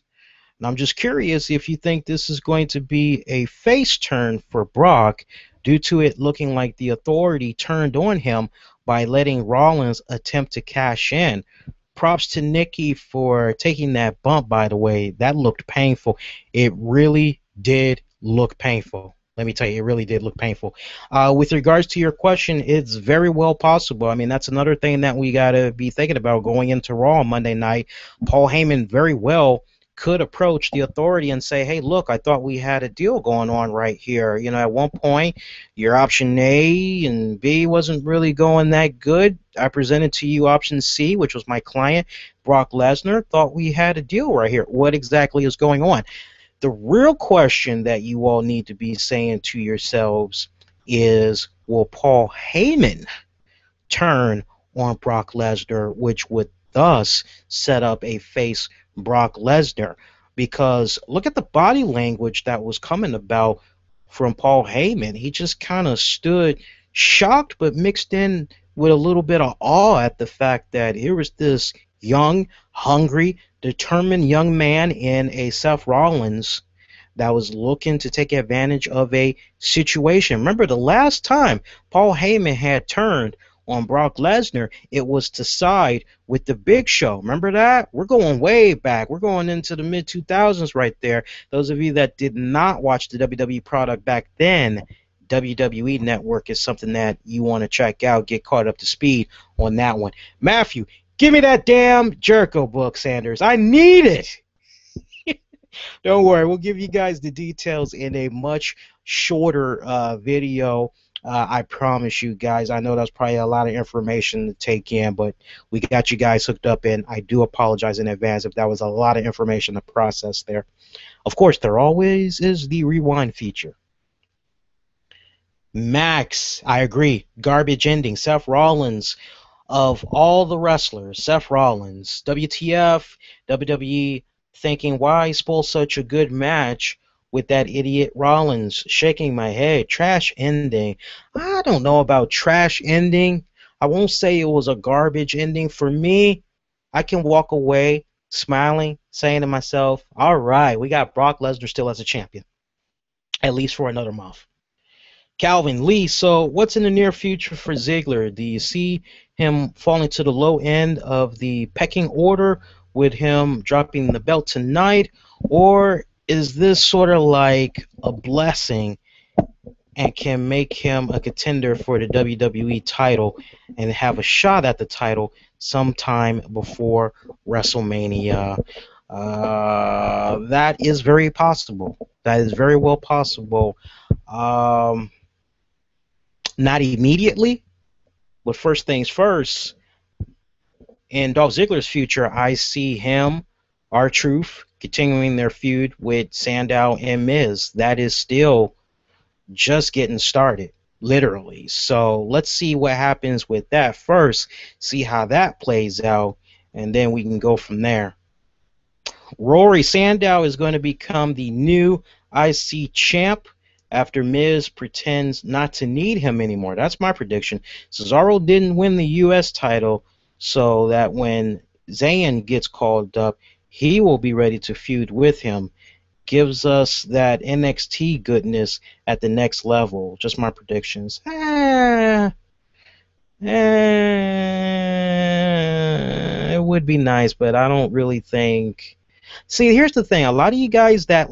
And I'm just curious if you think this is going to be a face turn for Brock due to it looking like the Authority turned on him by letting Rollins attempt to cash in. Props to Nikki for taking that bump, by the way. That looked painful. It really did look painful. Let me tell you, it really did look painful. With regards to your question, it's very well possible. I mean, that's another thing that we got to be thinking about going into Raw on Monday night. Paul Heyman very well could approach the Authority and say, hey, look, I thought we had a deal going on right here. At one point, your option A and B wasn't really going that good. I presented to you option C, which was my client, Brock Lesnar. Thought we had a deal right here. What exactly is going on? The real question that you all need to be saying to yourselves is, will Paul Heyman turn on Brock Lesnar, which would thus set up a face Brock Lesnar? Because look at the body language that was coming about from Paul Heyman. He just kind of stood shocked but mixed in with a little bit of awe at the fact that here was this young, hungry, determined young man in a Seth Rollins that was looking to take advantage of a situation. Remember, the last time Paul Heyman had turned on Brock Lesnar, it was to side with the Big Show. Remember that? We're going way back. We're going into the mid-2000s right there. Those of you that did not watch the WWE product back then, WWE Network is something that you want to check out, get caught up to speed on that one. Matthew, give me that damn Jericho book, Sanders. I need it. Don't worry, we'll give you guys the details in a much shorter video. I promise you guys. I know that's probably a lot of information to take in, but we got you guys hooked up, and I do apologize in advance if that was a lot of information to process there. Of course, there always is the rewind feature. Max, I agree. Garbage ending. Seth Rollins, of all the wrestlers, Seth Rollins, WTF, WWE, thinking why spoil such a good match with that idiot Rollins. Shaking my head. Trash ending. I don't know about trash ending. I won't say it was a garbage ending. For me, I can walk away smiling, saying to myself, all right, we got Brock Lesnar still as a champion, at least for another month. Calvin Lee, so what's in the near future for Ziggler? Do you see him falling to the low end of the pecking order with him dropping the belt tonight? Or is this sort of like a blessing and can make him a contender for the WWE title and have a shot at the title sometime before WrestleMania? That is very possible. That is very well possible. Not immediately, but first things first, in Dolph Ziggler's future, I see him, R-Truth, continuing their feud with Sandow and Miz. That is still just getting started, literally. So let's see what happens with that first, see how that plays out, and then we can go from there. Rory Sandow is going to become the new IC champ after Miz pretends not to need him anymore. That's my prediction. Cesaro didn't win the U.S. title, so that when Zayn gets called up, he will be ready to feud with him. Gives us that NXT goodness at the next level. Just my predictions. It would be nice, but I don't really think... See, here's the thing. A lot of you guys that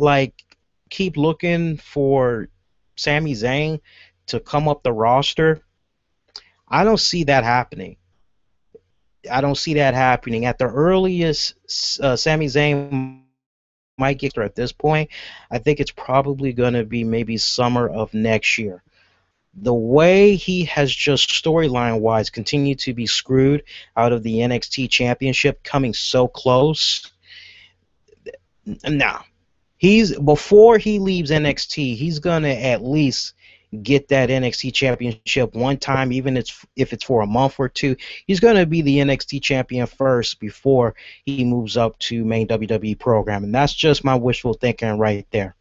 keep looking for Sami Zayn to come up the roster, I don't see that happening. I don't see that happening. At the earliest, Sami Zayn might get there at this point. I think it's probably going to be maybe summer of next year. The way he has just storyline-wise continued to be screwed out of the NXT Championship, coming so close. Nah. Before he leaves NXT, he's gonna at least get that NXT championship one time, even if it's for a month or two. He's gonna be the NXT champion first before he moves up to main WWE program, and that's just my wishful thinking right there.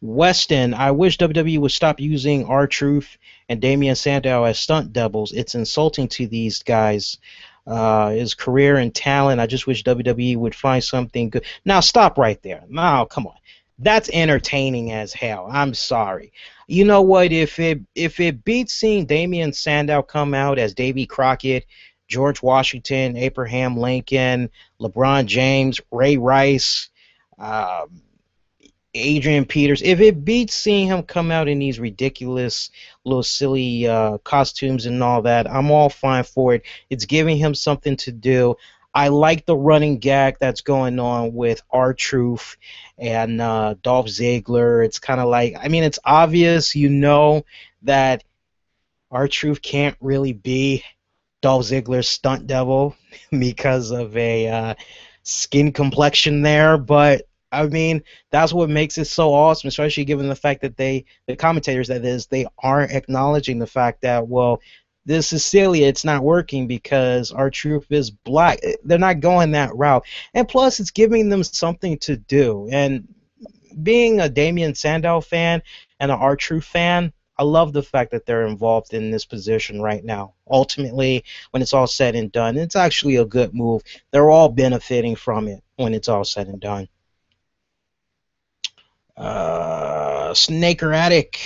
Weston, I wish WWE would stop using R-Truth and Damian Sandow as stunt doubles. It's insulting to these guys. His career and talent. I just wish WWE would find something good. Now stop right there. Now come on, that's entertaining as hell. I'm sorry. You know what? If it beats seeing Damian Sandow come out as Davy Crockett, George Washington, Abraham Lincoln, LeBron James, Ray Rice, Adrian Peters, if it beats seeing him come out in these ridiculous little silly costumes and all that, I'm all fine for it. It's giving him something to do. I like the running gag that's going on with R-Truth and Dolph Ziggler. It's kind of like, I mean, it's obvious, that R-Truth can't really be Dolph Ziggler's stunt devil because of a skin complexion there, but I mean, that's what makes it so awesome, especially given the fact that the commentators, that is, they aren't acknowledging the fact that, well, this is silly, it's not working because R-Truth is black. They're not going that route. And plus, it's giving them something to do. And being a Damian Sandow fan and an R-Truth fan, I love the fact that they're involved in this position right now. Ultimately, when it's all said and done, it's actually a good move. They're all benefiting from it when it's all said and done. Snaker Attic,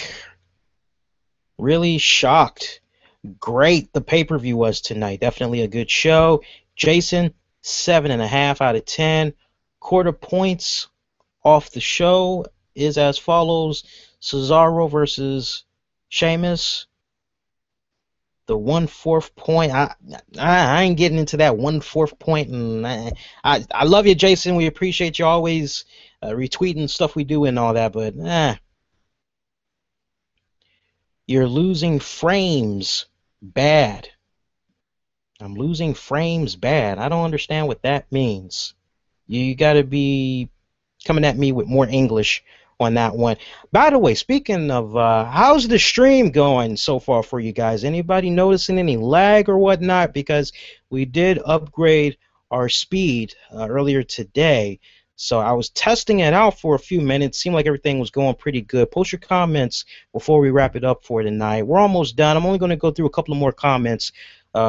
really shocked. Great the pay-per-view was tonight. Definitely a good show. Jason, 7.5 out of 10. Quarter points off the show is as follows: Cesaro versus Sheamus. The 1/4 point. I ain't getting into that 1/4 point. And I love you, Jason. We appreciate you always retweeting stuff we do and all that. But you're losing frames bad. I'm losing frames bad. I don't understand what that means. You got to be coming at me with more English on that one. By the way, speaking of, how's the stream going so far for you guys? Anybody noticing any lag or whatnot? Because we did upgrade our speed earlier today. So I was testing it out for a few minutes. Seemed like everything was going pretty good. Post your comments before we wrap it up for tonight. We're almost done. I'm only going to go through a couple of more comments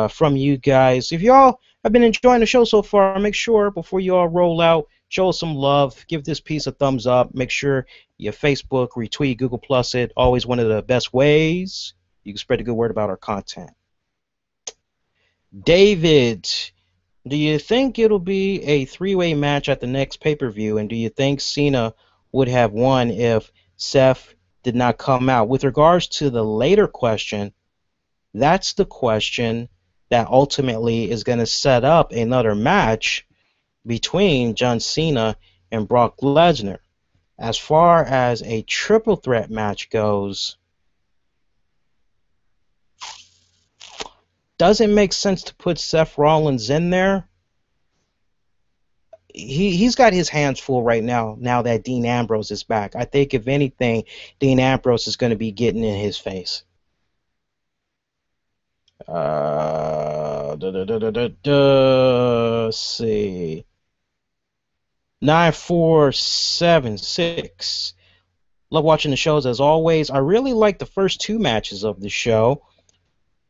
from you guys. If y'all have been enjoying the show so far, make sure before you all roll out, show us some love. Give this piece a thumbs up. Make sure you Facebook, retweet, Google Plus it. Always one of the best ways you can spread a good word about our content. David, do you think it'll be a three-way match at the next pay-per-view? And do you think Cena would have won if Seth did not come out? With regards to the later question, that's the question that ultimately is going to set up another match between John Cena and Brock Lesnar. As far as a triple threat match goes, does it make sense to put Seth Rollins in there? He's got his hands full right now that Dean Ambrose is back. I think, if anything, Dean Ambrose is going to be getting in his face. Let's see. 9476. Love watching the shows as always. I really like the first two matches of the show,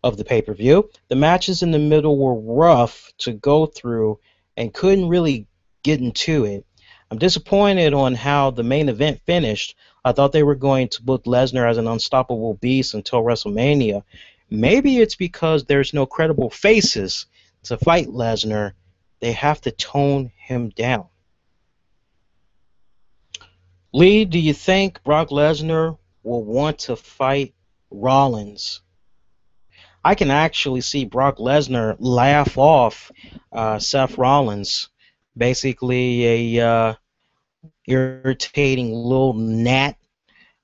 of the pay-per-view. The matches in the middle were rough to go through and couldn't really get into it. I'm disappointed on how the main event finished. I thought they were going to book Lesnar as an unstoppable beast until WrestleMania. Maybe it's because there's no credible faces to fight Lesnar. They have to tone him down. Lee, do you think Brock Lesnar will want to fight Rollins? I can actually see Brock Lesnar laugh off Seth Rollins. Basically a irritating little gnat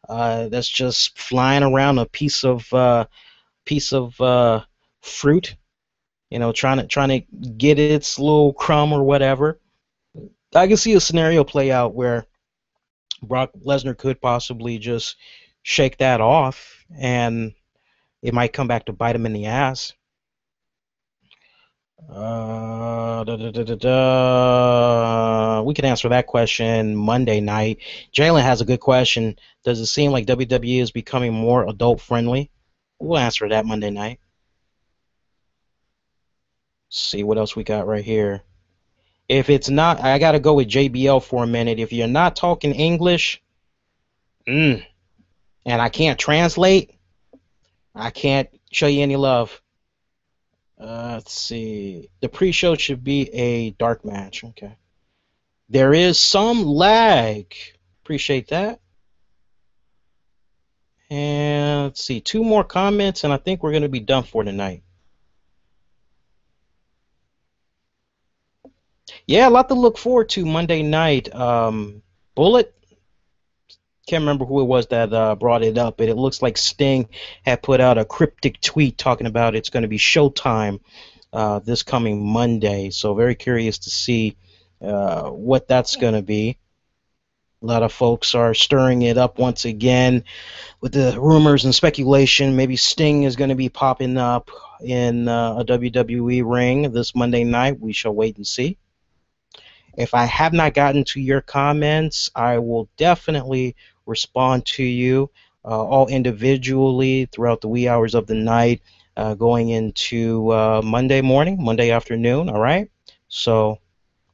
that's just flying around a piece of fruit, trying to get its little crumb or whatever. I can see a scenario play out where Brock Lesnar could possibly just shake that off, and it might come back to bite him in the ass. We can answer that question Monday night. Jalen has a good question. Does it seem like WWE is becoming more adult friendly? We'll answer that Monday night. See what else we got right here. If it's not, I got to go with JBL for a minute. If you're not talking English, and I can't translate, I can't show you any love. Let's see. The pre-show should be a dark match. Okay. There is some lag. Appreciate that. And let's see. 2 more comments, and I think we're going to be done for tonight. Yeah, a lot to look forward to Monday night. Bullet, can't remember who it was that brought it up, but it looks like Sting had put out a cryptic tweet talking about it's going to be Showtime this coming Monday. So very curious to see what that's going to be. A lot of folks are stirring it up once again with the rumors and speculation. Maybe Sting is going to be popping up in a WWE ring this Monday night. We shall wait and see. If I have not gotten to your comments, I will definitely respond to you all individually throughout the wee hours of the night going into Monday morning, Monday afternoon, all right? So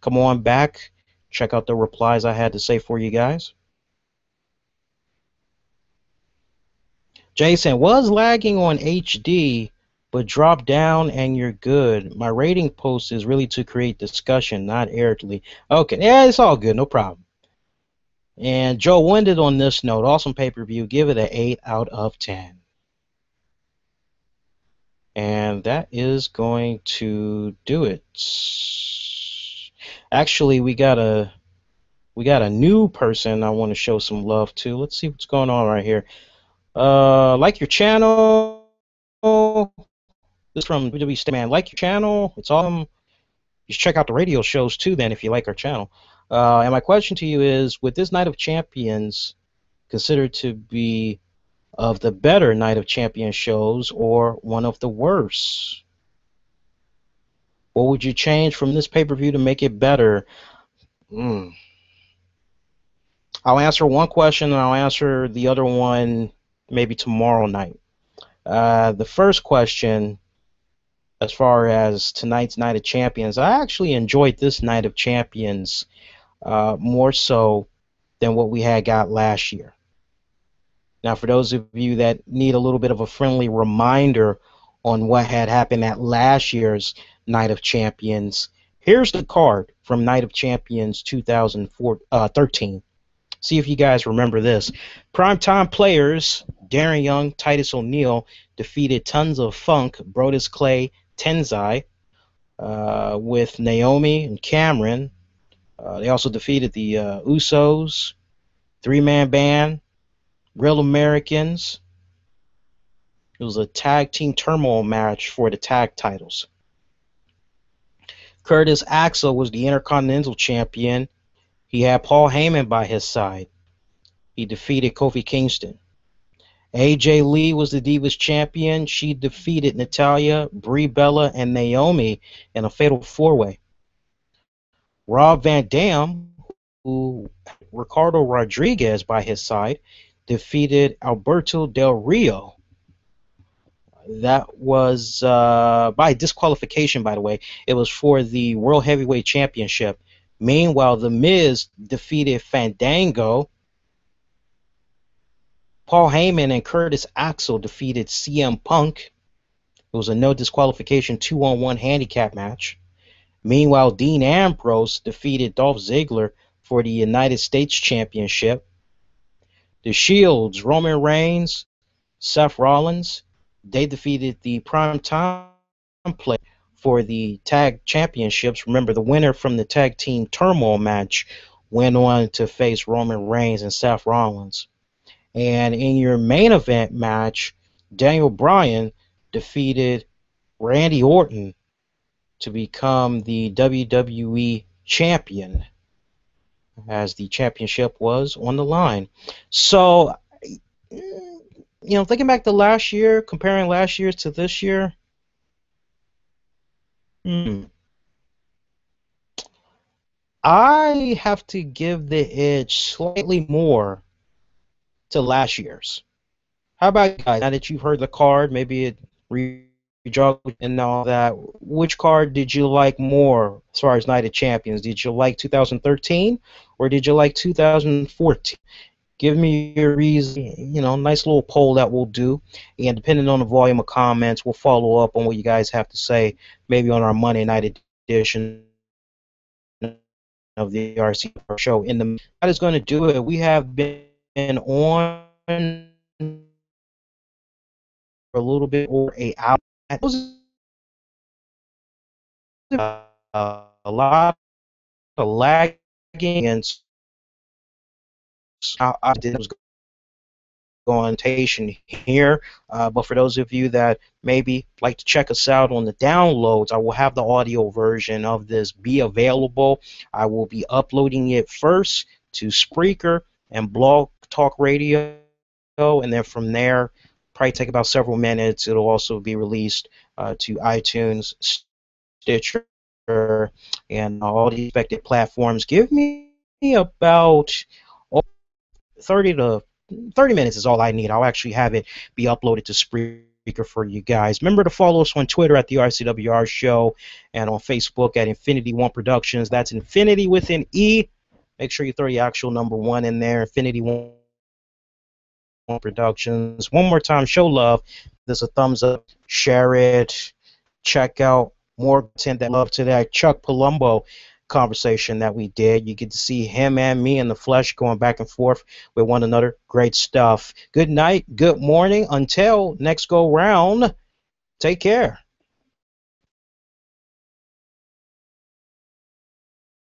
come on back. Check out the replies I had to say for you guys. Jason, was lagging on HD, but drop down and you're good. My rating post is really to create discussion, not airly. Okay, yeah, it's all good, no problem. And Joe Winded on this note, awesome pay-per-view. Give it an 8 out of 10. And that is going to do it. Actually, we got a new person I want to show some love to. Let's see what's going on right here. Like your channel. This is from WWE State Man. Like your channel. It's awesome. You should check out the radio shows too then if you like our channel. And my question to you is, with this Night of Champions considered to be of the better Night of Champions shows or one of the worst? What would you change from this pay-per-view to make it better? I'll answer one question and I'll answer the other one maybe tomorrow night. The first question, as far as tonight's Night of Champions, I actually enjoyed this Night of Champions more so than what we had got last year. Now, for those of you that need a little bit of a friendly reminder on what had happened at last year's Night of Champions, here's the card from Night of Champions 2013. See if you guys remember this. Primetime players, Darren Young, Titus O'Neil, defeated Tons of Funk, Brodus Clay, Tenzai, with Naomi and Cameron. They also defeated the Usos, three-man band, Real Americans. It was a tag team turmoil match for the tag titles. Curtis Axel was the Intercontinental champion. He had Paul Heyman by his side. He defeated Kofi Kingston. AJ Lee was the Divas champion. She defeated Natalya, Brie Bella, and Naomi in a fatal four-way. Rob Van Dam, who had Ricardo Rodriguez by his side, defeated Alberto Del Rio. That was by disqualification, by the way. It was for the World Heavyweight Championship. Meanwhile, The Miz defeated Fandango. Paul Heyman and Curtis Axel defeated CM Punk. It was a no disqualification 2-on-1 handicap match. Meanwhile, Dean Ambrose defeated Dolph Ziggler for the United States Championship. The Shields, Roman Reigns, Seth Rollins, they defeated the Primetime Play for the Tag Championships. Remember, the winner from the Tag Team Turmoil match went on to face Roman Reigns and Seth Rollins. And in your main event match, Daniel Bryan defeated Randy Orton to become the WWE champion, as the championship was on the line. So, thinking back to last year, comparing last year to this year, I have to give the edge slightly more to last year's. How about you guys? Now that you've heard the card, maybe it rejogged and all that, which card did you like more as far as Night of Champions? Did you like 2013 or did you like 2014? Give me your reason, nice little poll that we'll do. And depending on the volume of comments, we'll follow up on what you guys have to say, maybe on our Monday night edition of the RCWR show. That is going to do it. We have been on for a little bit over an hour. A lot of lagging, and I did was going here. But for those of you that maybe like to check us out on the downloads, I will have the audio version of this be available. I will be uploading it first to Spreaker and Blog Talk Radio, and then from there, probably take about several minutes. It'll also be released to iTunes, Stitcher, and all the expected platforms. Give me about 30 minutes is all I need. I'll actually have it be uploaded to Spreaker for you guys. Remember to follow us on Twitter at the RCWR Show and on Facebook at Infinity One Productions. That's Infinity with an E. Make sure you throw the actual number 1 in there. Infinity One Productions. One more time, show love. There's a thumbs up. Share it. Check out more content that love to that Chuck Palumbo conversation that we did. You get to see him and me in the flesh going back and forth with one another. Great stuff. Good night. Good morning. Until next go round. Take care.